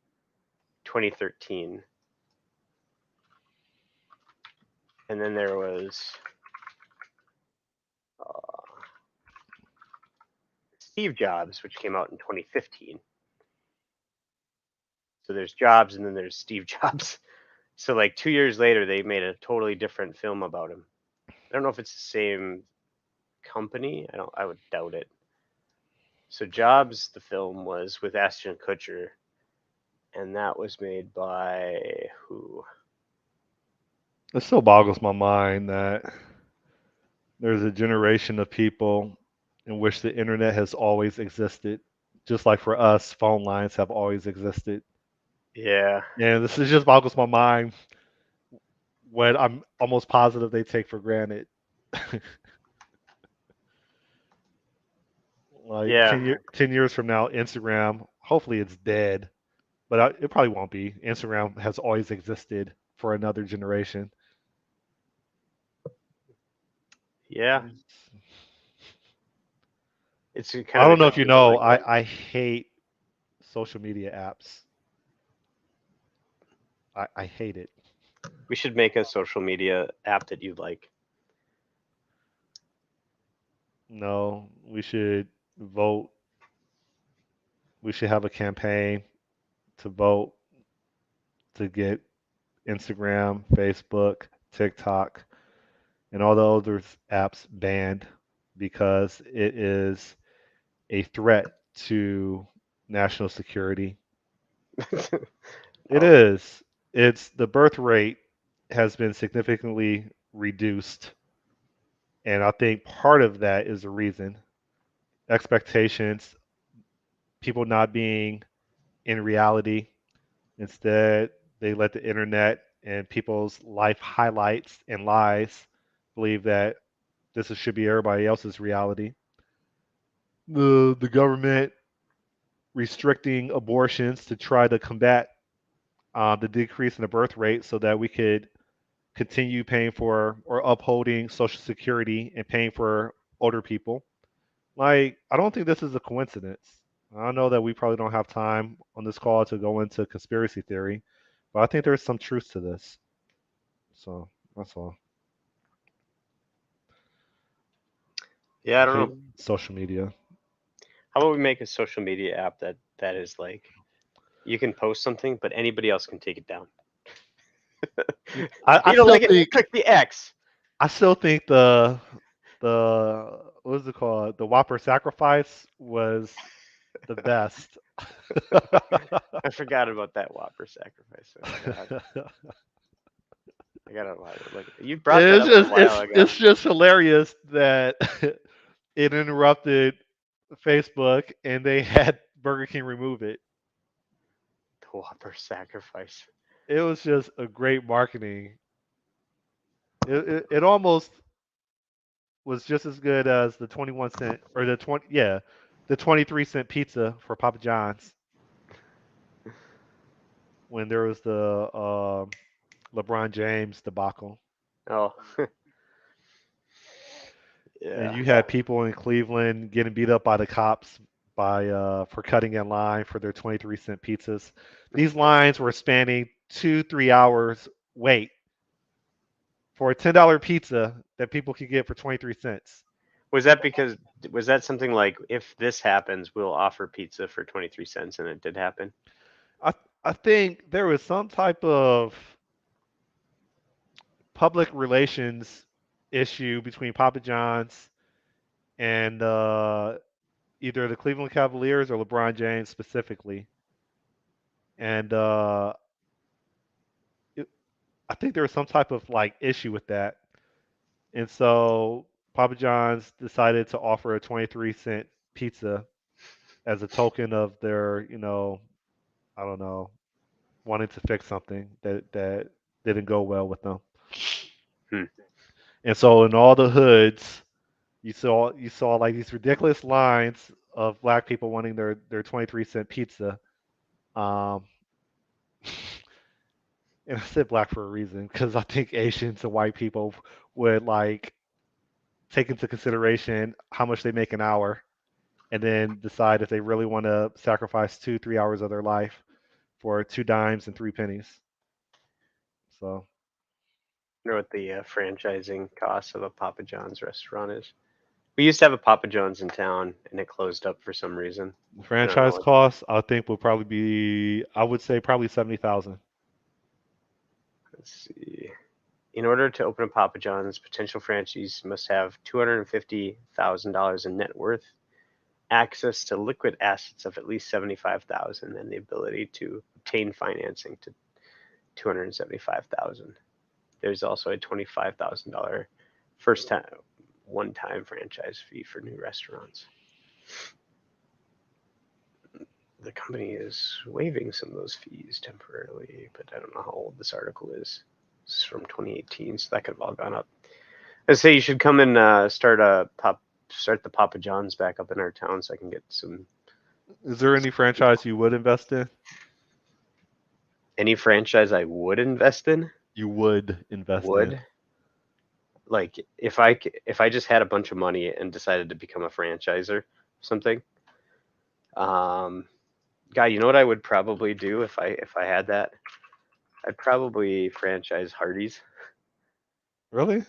2013, and then there was uh, Steve Jobs, which came out in 2015. So there's Jobs, and then there's Steve Jobs. So like 2 years later, they made a totally different film about him. I don't know if it's the same company. I would doubt it. So Jobs, the film, was with Ashton Kutcher, and that was made by who? It still boggles my mind that there's a generation of people in which the internet has always existed, just like for us, phone lines have always existed. Yeah, And this is just boggles my mind what I'm almost positive they take for granted. Like Yeah. 10 years from now, Instagram, hopefully it's dead, but it probably won't be. Instagram has always existed for another generation. Yeah. It's kind I of don't know if you interesting. know, Like, I hate social media apps. I hate it. we should make a social media app that you like. No, we should vote. We should have a campaign to vote to get Instagram, Facebook, TikTok, and all the other apps banned because it is a threat to national security. It Oh, is. It's the birth rate has been significantly reduced, and I think part of that is the reason. Expectations, people not being in reality. Instead, they let the internet and people's life highlights and lies believe that should be everybody else's reality. The government restricting abortions to try to combat the decrease in the birth rate so that we could continue paying for or upholding Social Security and paying for older people. Like, I don't think this is a coincidence. I know that we probably don't have time on this call to go into conspiracy theory, but I think there's some truth to this. So that's all. yeah. I I don't hate know. social media. How about we make a social media app that is like you can post something, but anybody else can take it down. I You don't still like it? think Click the X. the what is it called? The Whopper Sacrifice was the best. I forgot about that Whopper sacrifice. Oh, God. I gotta look. You brought that It's up a just while ago. it's just hilarious that it interrupted Facebook and they had Burger King remove it. The Whopper sacrifice. It was just a great marketing. It almost was just as good as the 21 cent or the 23-cent pizza for Papa John's when there was the LeBron James debacle. Oh, And yeah. you had people in Cleveland getting beat up by the cops by for cutting in line for their 23-cent pizzas. These lines were spanning 2-3 hours wait for a $10 pizza that people could get for 23 cents. Was that something like if this happens, we'll offer pizza for 23 cents, and it did happen? I I think there was some type of public relations issue between Papa John's and either the Cleveland Cavaliers or LeBron James specifically, and it, I think there was some type of like issue with that, and so Papa John's decided to offer a 23-cent pizza as a token of their, I don't know, wanting to fix something that didn't go well with them. Hmm. And so in all the hoods, you saw like these ridiculous lines of black people wanting their 23-cent pizza. Um, and I said black for a reason because I think Asians and white people would like take into consideration how much they make an hour and then decide if they really want to sacrifice 2-3 hours of their life for 2 dimes and 3 pennies. So I wonder what the franchising cost of a Papa John's restaurant is. We used to have a Papa John's in town, and it closed up for some reason. the I don't know. franchise cost, I think, will probably be, I would say, probably 70,000. Let's see. In order to open a Papa John's, potential franchisees must have $250,000 in net worth, access to liquid assets of at least $75,000, and the ability to obtain financing to $275,000. There's also a $25,000 first time one-time franchise fee for new restaurants. The company is waiving some of those fees temporarily, but I don't know how old this article is. This is from 2018, so that could have all gone up. I'd say you should come and start a start the Papa John's back up in our town so I can get some. Is there any franchise you would invest in? Any franchise I would invest in? You would invest Would. in? Like if I just had a bunch of money and decided to become a franchiser, something. Guy, you know what I would probably do if I had that? I'd probably franchise Hardee's. Really?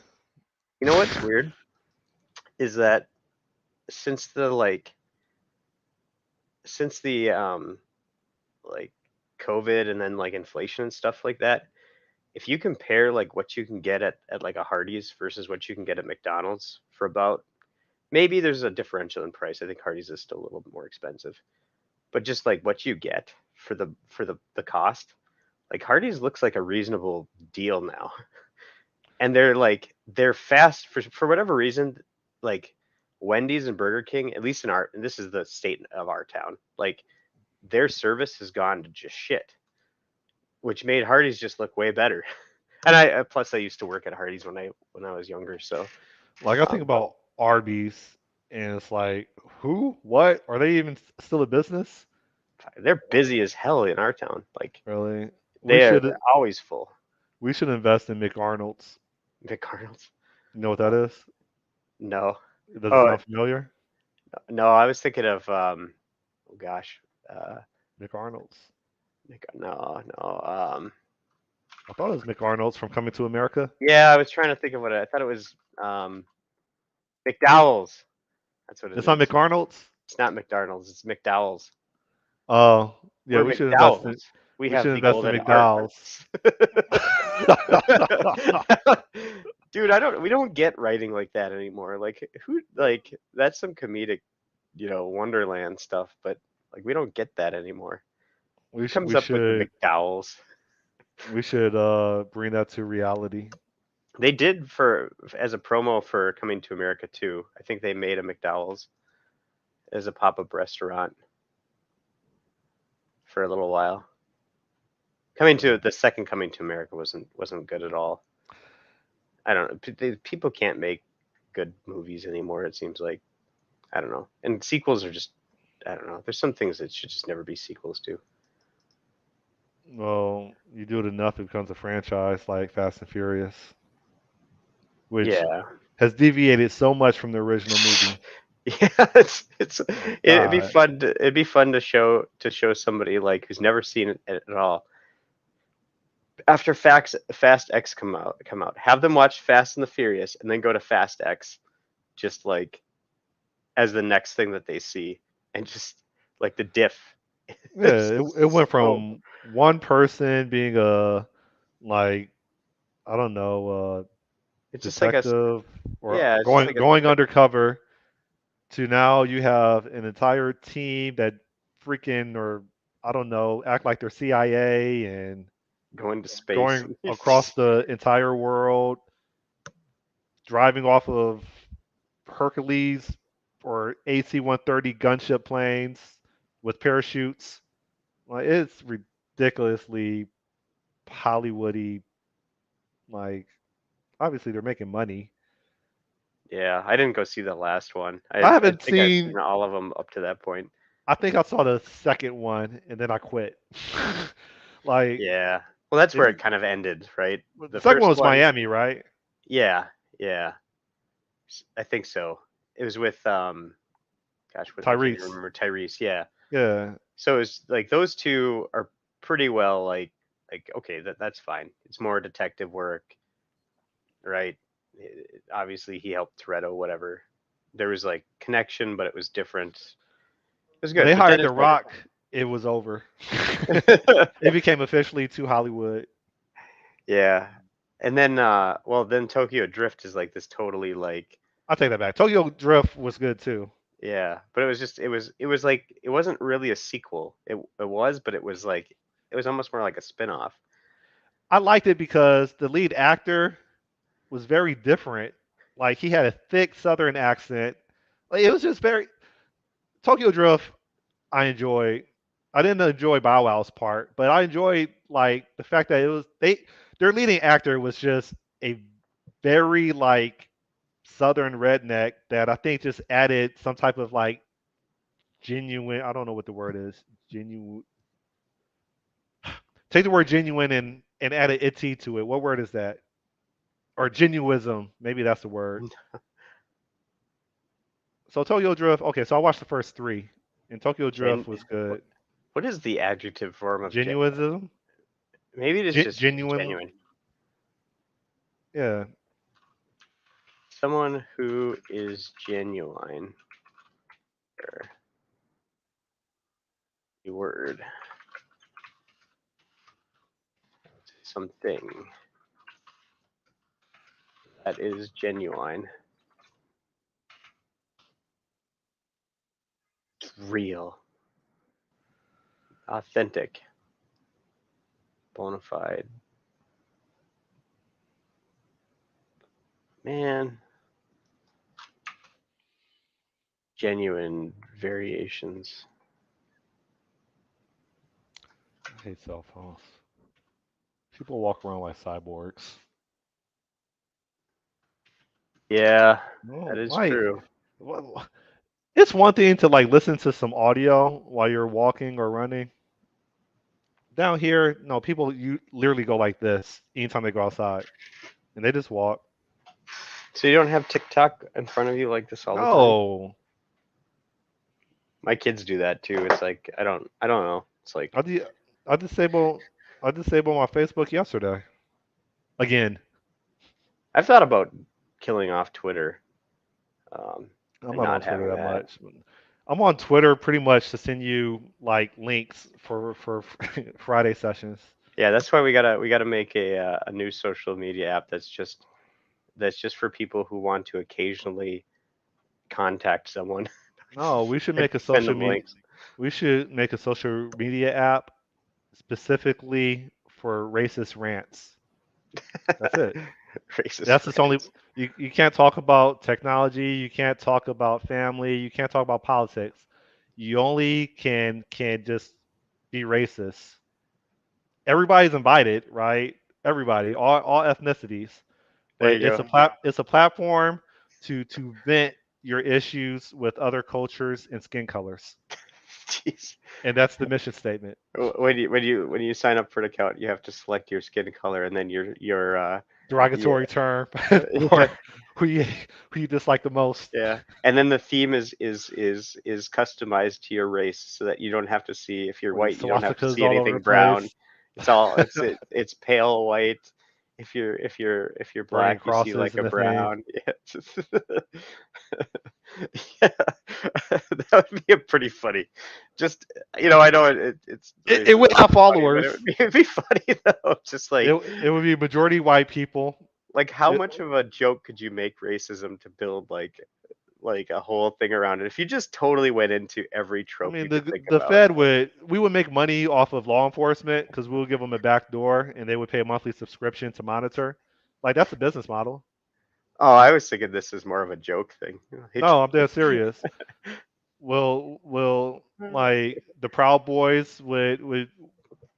You know what's weird is that since the like COVID and then like inflation and stuff like that, if you compare like what you can get at like a Hardee's versus what you can get at McDonald's for about, maybe there's a differential in price. I think Hardee's is still a little bit more expensive. But just like what you get for the cost, like Hardee's looks like a reasonable deal now. And they're fast for whatever reason, like Wendy's and Burger King, at least and this is the state of our town, like their service has gone to just shit, which made Hardee's just look way better. And plus I used to work at Hardee's when I was younger, so Like I think about Arby's, and it's like, who? What? Are they even still a business? they're busy as hell in our town. Like Really? they're always full. We should invest in McArnold's. McDonald's? You know what that is? No. Does it sound familiar? No, I was thinking of oh gosh, McArnold's. No. I thought it was McArnold's from Coming to America. Yeah, I was trying to think of what I thought it was. McDowell's. That's what it is. It's not McArnold's. It's not McDonald's. It's McDowell's. Oh, yeah. We should invest in. We have should invest in McDowell's. Dude, we don't get writing like that anymore. Like that's some comedic, Wonderland stuff, but like we don't get that anymore. With McDowell's. We should bring that to reality. They did as a promo for Coming to America too. I think they made a McDowell's as a pop-up restaurant for a little while. The second Coming to America wasn't good at all. I don't know. People can't make good movies anymore. It seems like, I don't know. And sequels are just, I don't know. There's some things that should just never be sequels to. Well, you do it enough, it becomes a franchise like Fast and Furious, which has deviated so much from the original movie. Yeah, it'd be fun to show somebody like who's never seen it at all. After Fast X come out, have them watch Fast and the Furious and then go to Fast X, just like as the next thing that they see, and just like the diff. Yeah, it went from one person being a I don't know, it's just detective going undercover, to now you have an entire team that freaking, or I don't know, act like they're CIA and going to space, going across the entire world, driving off of Hercules or AC-130 gunship planes with parachutes. Like, it's ridiculously Hollywoody. Like, obviously they're making money. Yeah, I didn't go see the last one. I haven't seen all of them up to that point. I think I saw the second one and then I quit. Yeah. Well, that's where it kind of ended, right? The second one was Miami, right? Yeah. I think so. It was with Tyrese. Remember Tyrese? Yeah. Yeah. So it's like those two are pretty well like okay, that's fine. It's more detective work, right? Obviously he helped Toretto, whatever. There was like connection, but it was different. It was good. When they hired The Rock, it was over. It became officially too Hollywood. Yeah. And then then Tokyo Drift is like this totally like, I'll take that back. Tokyo Drift was good too. Yeah, but it was like, it wasn't really a sequel. It was, but it was almost more like a spin-off. I liked it because the lead actor was very different. Like, he had a thick Southern accent. Like, it was just very Tokyo Drift. I enjoyed. I didn't enjoy Bow Wow's part, but I enjoyed like the fact that their leading actor was just a very like Southern redneck that I think just added some type of like genuine. I don't know what the word is. Genuine. Take the word genuine and add an it to it. What word is that? Or genuism? Maybe that's the word. So Tokyo Drift. Okay, so I watched the first three, and Tokyo Gen, Drift was what, good. what is the adjective form of Genuism. maybe it is just Genuine. genuine. Yeah. Someone who is genuine. The word. Something that is genuine. Real. Authentic. Bona fide. Man. Genuine variations. I hate cell phones. People walk around like cyborgs. Yeah, that No, is like true. it's one thing to like listen to some audio while you're walking or running. Down here, no, people you literally go like this anytime they go outside, and they just walk. So you don't have TikTok in front of you like this all the time? No, My kids do that too. It's like I don't know. It's like I disabled I disabled my Facebook yesterday. Again, I've thought about killing off Twitter I'm and not on not Twitter having that that. much. I'm on Twitter pretty much to send you like links for Friday sessions. Yeah, that's why we gotta make a new social media app that's just for people who want to occasionally contact someone No, we should and make a send social them media. links. We should make a social media app specifically for racist rants. That's it. Racist That's just only rants. you can't talk about technology, you can't talk about family, you can't talk about politics. You only can just be racist. Everybody's invited, right? Everybody, all ethnicities. There But you go. it's a platform to vent your issues with other cultures and skin colors. Jeez. And that's the mission statement. When you sign up for an account, you have to select your skin color and then your yeah, Derogatory term yeah, for who you dislike the most. yeah. And then the theme is customized to your race so that you don't have to see if you're Or the white, you don't have to swastikas see all over the anything brown. place, It's pale white. If you're burning black, you see crosses like in a the thing. brown. Yeah. That would be a pretty funny. Just I know it's It would racism have is funny, but followers. it'd be funny though. Just It would be majority white people. like how It, much of a joke could you make racism to build like a whole thing around it if you just totally went into every I trope mean, you could think the about? Fed we would make money off of law enforcement because we would give them a back door and they would pay a monthly subscription to monitor. Like that's a business model. Oh, I was thinking this is more of a joke thing. No, I'm dead serious. Will like the Proud Boys would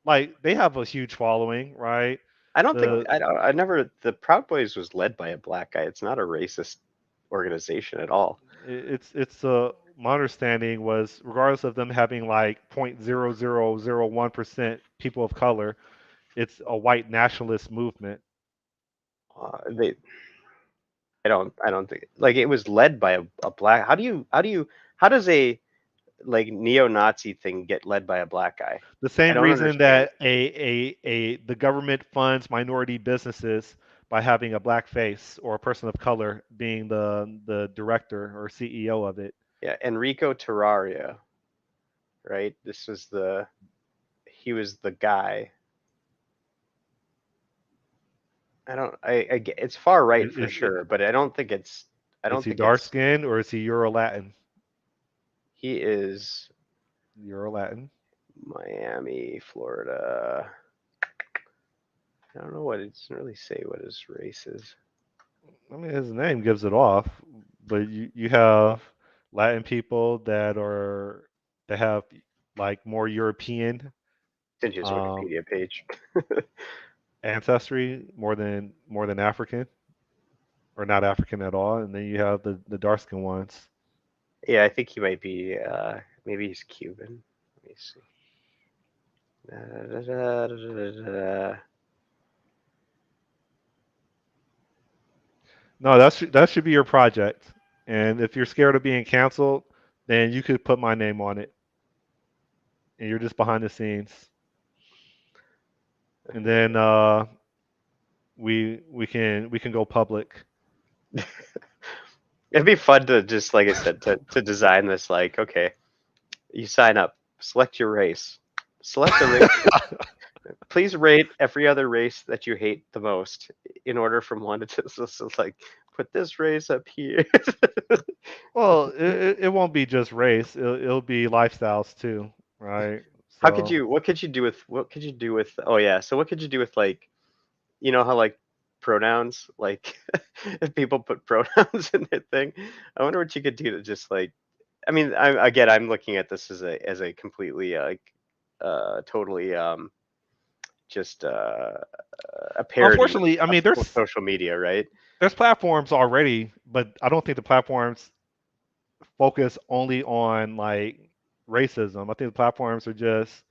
like they have a huge following, right? I don't think The I never the Proud Boys was led by a black guy. It's not a racist organization at all. it's my understanding was regardless of them having like 0.0001% people of color, it's a white nationalist movement. They I don't think like it was led by a black. How does a like neo-Nazi thing get led by a black guy? The I same don't reason understand. that the government funds minority businesses by having a black face or a person of color being the director or CEO of it. Yeah, Enrico Terraria, right? He was the guy. It's far right for Is, is, sure, but I is don't he think dark it's skinned or is he Euro Latin? he is Euro Latin. Miami, Florida. I don't know what it doesn't really say what his race is. I mean, his name gives it off, but you have Latin people that have like more European It's in his um, Wikipedia page. ancestry more than African or not African at all, and then you have the dark skinned ones. Yeah, I think he might be. Maybe he's Cuban. Let me see. No, that should be your project. And if you're scared of being canceled, then you could put my name on it, and you're just behind the scenes. And then we can go public. It'd be fun to just, like I said, to design this. Like, okay, you sign up, select your race, select a race. Please rate every other race that you hate the most in order from 1 to 2. So like, put this race up here. Well, it won't be just race. It'll be lifestyles too, right? How could So you? What could you do with? What could you do with? Oh yeah. So what could you do with, like, you know how, like, pronouns, like, if people put pronouns in their thing? I wonder what you could do to just, like, I mean, I'm looking at this as a completely totally just a parody unfortunately, I of mean, there's social media, right? there's platforms already, but I don't think the platforms focus only on like racism. I think the platforms are just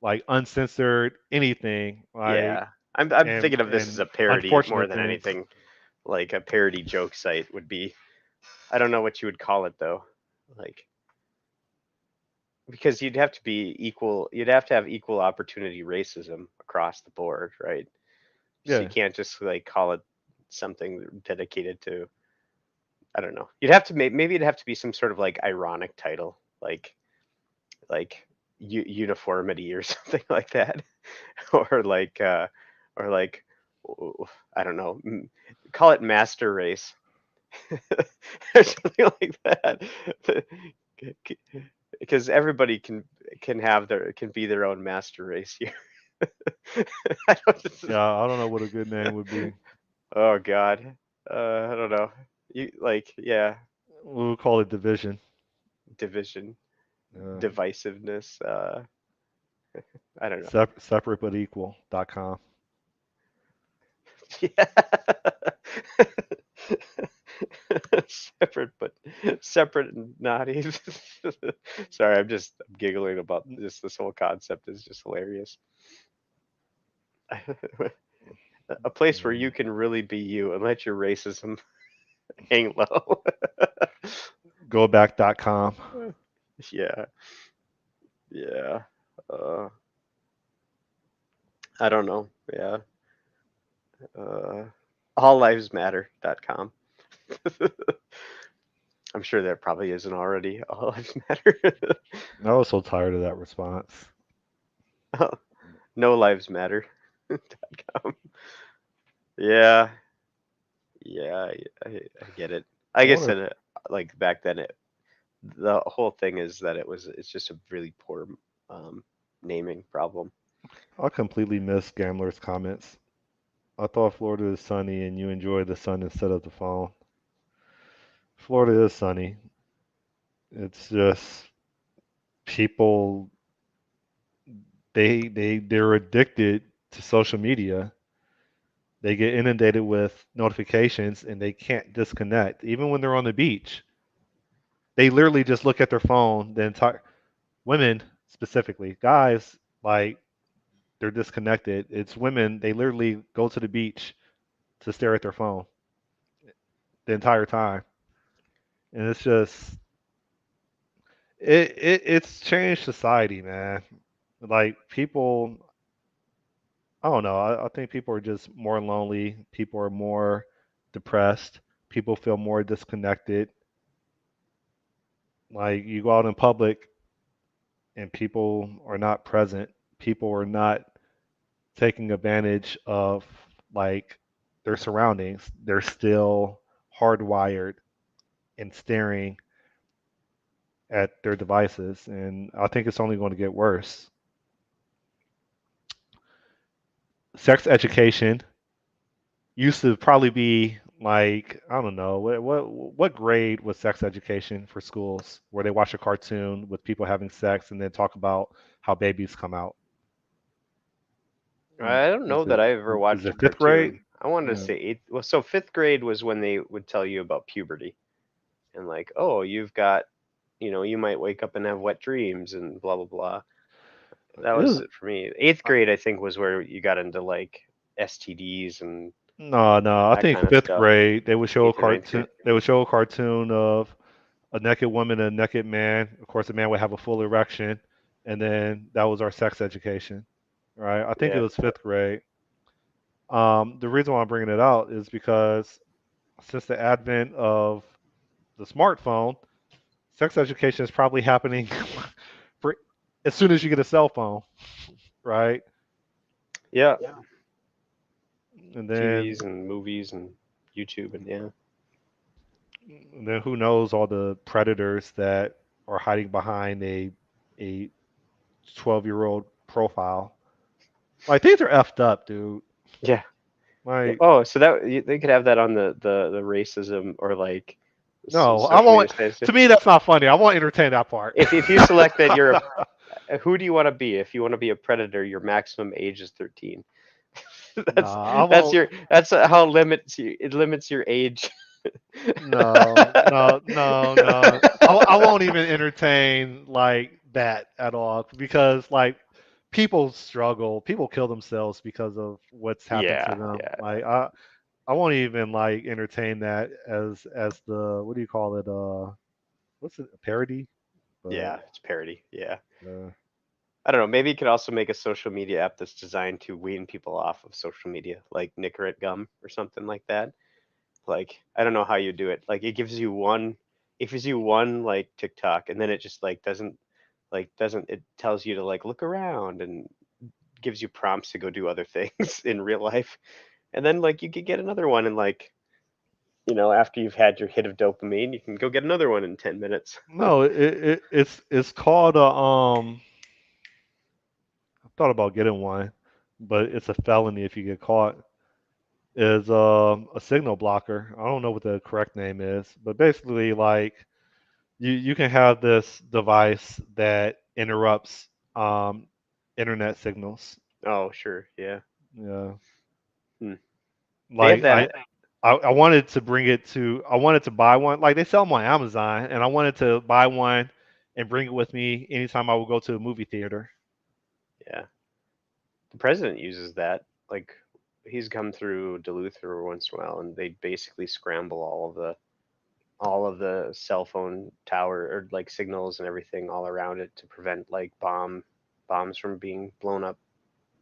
like uncensored anything, like Yeah. I'm and thinking of this as and a parody more unfortunate than things. anything. Like a parody joke site would be. I don't know what you would call it though. Like, because you'd have to be equal. You'd have to have equal opportunity racism across the board, right? So you Yeah. can't just, like, call it something dedicated to. I don't know. You'd have to maybe it'd have to be some sort of, like, ironic title, like uniformity or something like that, or like or like I don't know. Call it master race or something like that. Because everybody can be their own master race here. I don't, Yeah, I don't know what a good name would be. oh God, I don't know. You, like, yeah, We'll call it division. division, Uh, divisiveness. I don't know. separate but equal.com. Yeah. separate but separate and not even. Sorry, I'm giggling about just this whole concept is just hilarious. A place where you can really be you and let your racism hang low. Goback.com. Yeah, yeah. Uh, I don't know. Yeah. Uh, alllivesmatter.com. I'm sure there probably isn't already. All lives matter. I was so tired of that response. No lives matter.com. Yeah, yeah, I get it. I Like I wonder. said, like back then, the whole thing is that it's just a really poor um, naming problem. I completely missed Gambler's comments. I thought Florida is sunny and you enjoy the sun instead of the phone. Florida is sunny. It's just people they're addicted to social media. They get inundated with notifications and they can't disconnect. Even when they're on the beach, they literally just look at their phone. The entire women specifically, guys like they're disconnected. It's women. They literally go to the beach to stare at their phone the entire time, and it's just it's changed society, man. Like people, I don't know. I think people are just more lonely. People are more depressed. People feel more disconnected. Like you go out in public and people are not present. People are not taking advantage of like their surroundings. They're still hardwired and staring at their devices, and I think it's only going to get worse. Sex education used to probably be like I don't know what grade was sex education for schools where they watch a cartoon with people having sex and then talk about how babies come out. I don't know Is that it I ever is watched a it fifth grade? cartoon. I wanted to Yeah. say eighth. Well, so fifth grade was when they would tell you about puberty, and like, oh, you've got, you might wake up and have wet dreams and blah blah blah. That It was was, it for me. Eighth grade, I think, was where you got into like STDs and no. I that think kind of fifth stuff. grade they would show a Eighth or ninth cartoon. grade. They would show a cartoon of a naked woman and a naked man. Of course, the man would have a full erection, and then that was our sex education, right? I think it Yeah. was fifth grade. The reason why I'm bringing it out is because since the advent of the smartphone, sex education is probably happening for as soon as you get a cell phone, right? Yeah. And then TVs and movies and YouTube and yeah. who knows all the predators that are hiding behind a 12-year-old profile. Like these are effed up, dude. Yeah. Like Oh, so they could have that on the racism or like no, I social media won't. space. To me, that's not funny. I won't entertain that part. If you select that you're who do you want to be? If you want to be a predator, your maximum age is 13. that's Nah, I that's won't. your that's how it limits your age. No. I won't even entertain like that at all because like people struggle, people kill themselves because of what's happened to Yeah, them. yeah, Like I won't even like entertain that as the what do you call it? What's it? A parody? But yeah. It's parody. Yeah. uh, I don't know. Maybe you could also make a social media app that's designed to wean people off of social media, like Nicorette gum or something like that. Like I don't know how you do it. Like it gives you one like TikTok, and then it just like doesn't it tells you to like look around and gives you prompts to go do other things in real life, and then like you could get another one and like after you've had your hit of dopamine, you can go get another one in 10 minutes. no, it's called a I thought about getting one, but it's a felony if you get caught. Is a signal blocker. I don't know what the correct name is, but basically like you can have this device that interrupts internet signals. Oh sure, yeah. Yeah, Hmm. They have like that. I wanted to bring it to I wanted to buy one. Like they sell them on Amazon, and I wanted to buy one and bring it with me anytime I would go to a movie theater. Yeah, the president uses that. Like he's come through Duluth every once in a while, and they basically scramble all of the cell phone tower or like signals and everything all around it to prevent like bombs from being blown up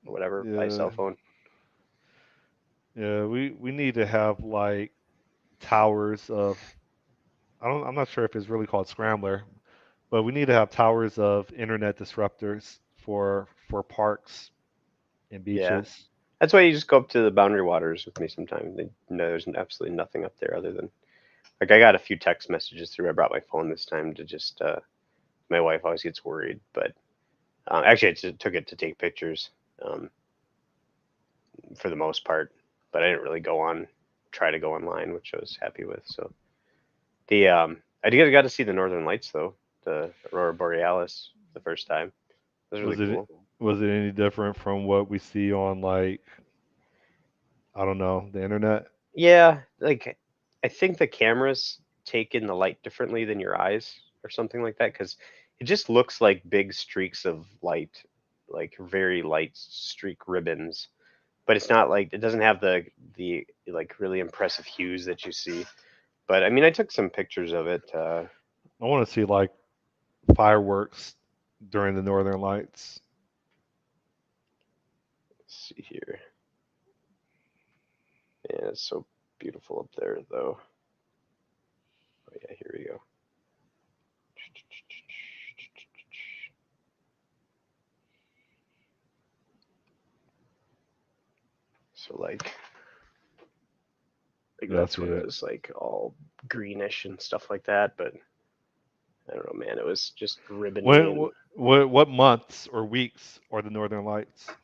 or whatever by Yeah, cell phone. yeah. We need to have like towers of I'm not sure if it's really called scrambler, but we need to have towers of internet disruptors for parks and Yeah, beaches. that's why you just go up to the Boundary Waters with me sometime. There's absolutely nothing up there other than like I got a few text messages through. I brought my phone this time to just. My wife always gets worried, but actually I took it to take pictures um, for the most part. But I didn't really try to go online, which I was happy with. So the I did got to see the Northern Lights though, the Aurora Borealis the first time. It was really Was it cool. was it any different from what we see on like I don't know the internet? Yeah, like I think the cameras take in the light differently than your eyes or something like that because it just looks like big streaks of light, like very light streak ribbons. But it's not like it doesn't have the like really impressive hues that you see. But I mean, I took some pictures of it. I want to see like fireworks during the Northern Lights. Let's see here. Yeah, it's so beautiful up there, though. Oh yeah, here we go. So like Yeah, I that's see when it it. was like all greenish and stuff like that. But I don't know, man. It was just ribbony, When and what months or weeks are the Northern Lights?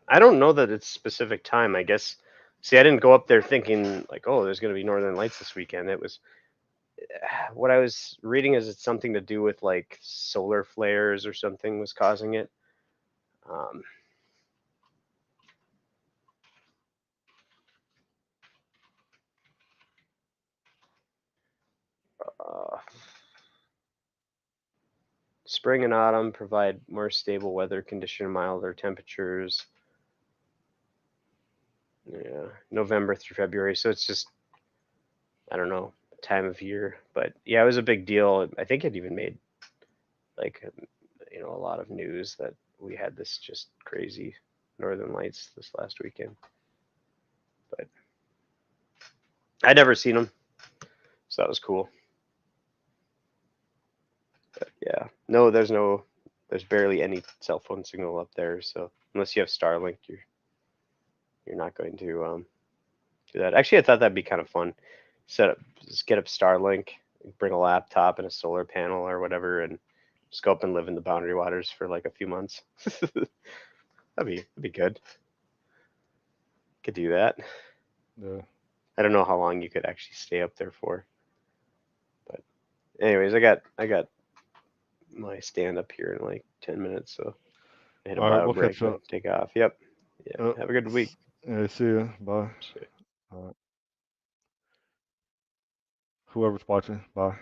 I don't know that it's specific time. I guess. See, I didn't go up there thinking like, oh, there's going to be Northern Lights this weekend. It was what I was reading is it's something to do with like solar flares or something was causing it. Um, spring and autumn provide more stable weather condition, milder temperatures. Yeah, November through February. So it's just, I don't know, time of year. But yeah, it was a big deal. I think it even made like, a lot of news that we had this just crazy northern lights this last weekend. But I'd never seen them, so that was cool. But yeah, no, there's barely any cell phone signal up there. So unless you have Starlink, you're not going to do that. Actually, I thought that'd be kind of fun. Just get up Starlink, bring a laptop and a solar panel or whatever, and just go up and live in the Boundary Waters for like a few months. that'd be good. Could do that. Yeah. I don't know how long you could actually stay up there for. But anyways, I got my stand up here in like 10 minutes, so I hit a All right, bio we'll break catch and up. take off. Yep. Yeah. Have a good week. Yeah, see ya. Bye. Shit. All right. Whoever's watching, bye.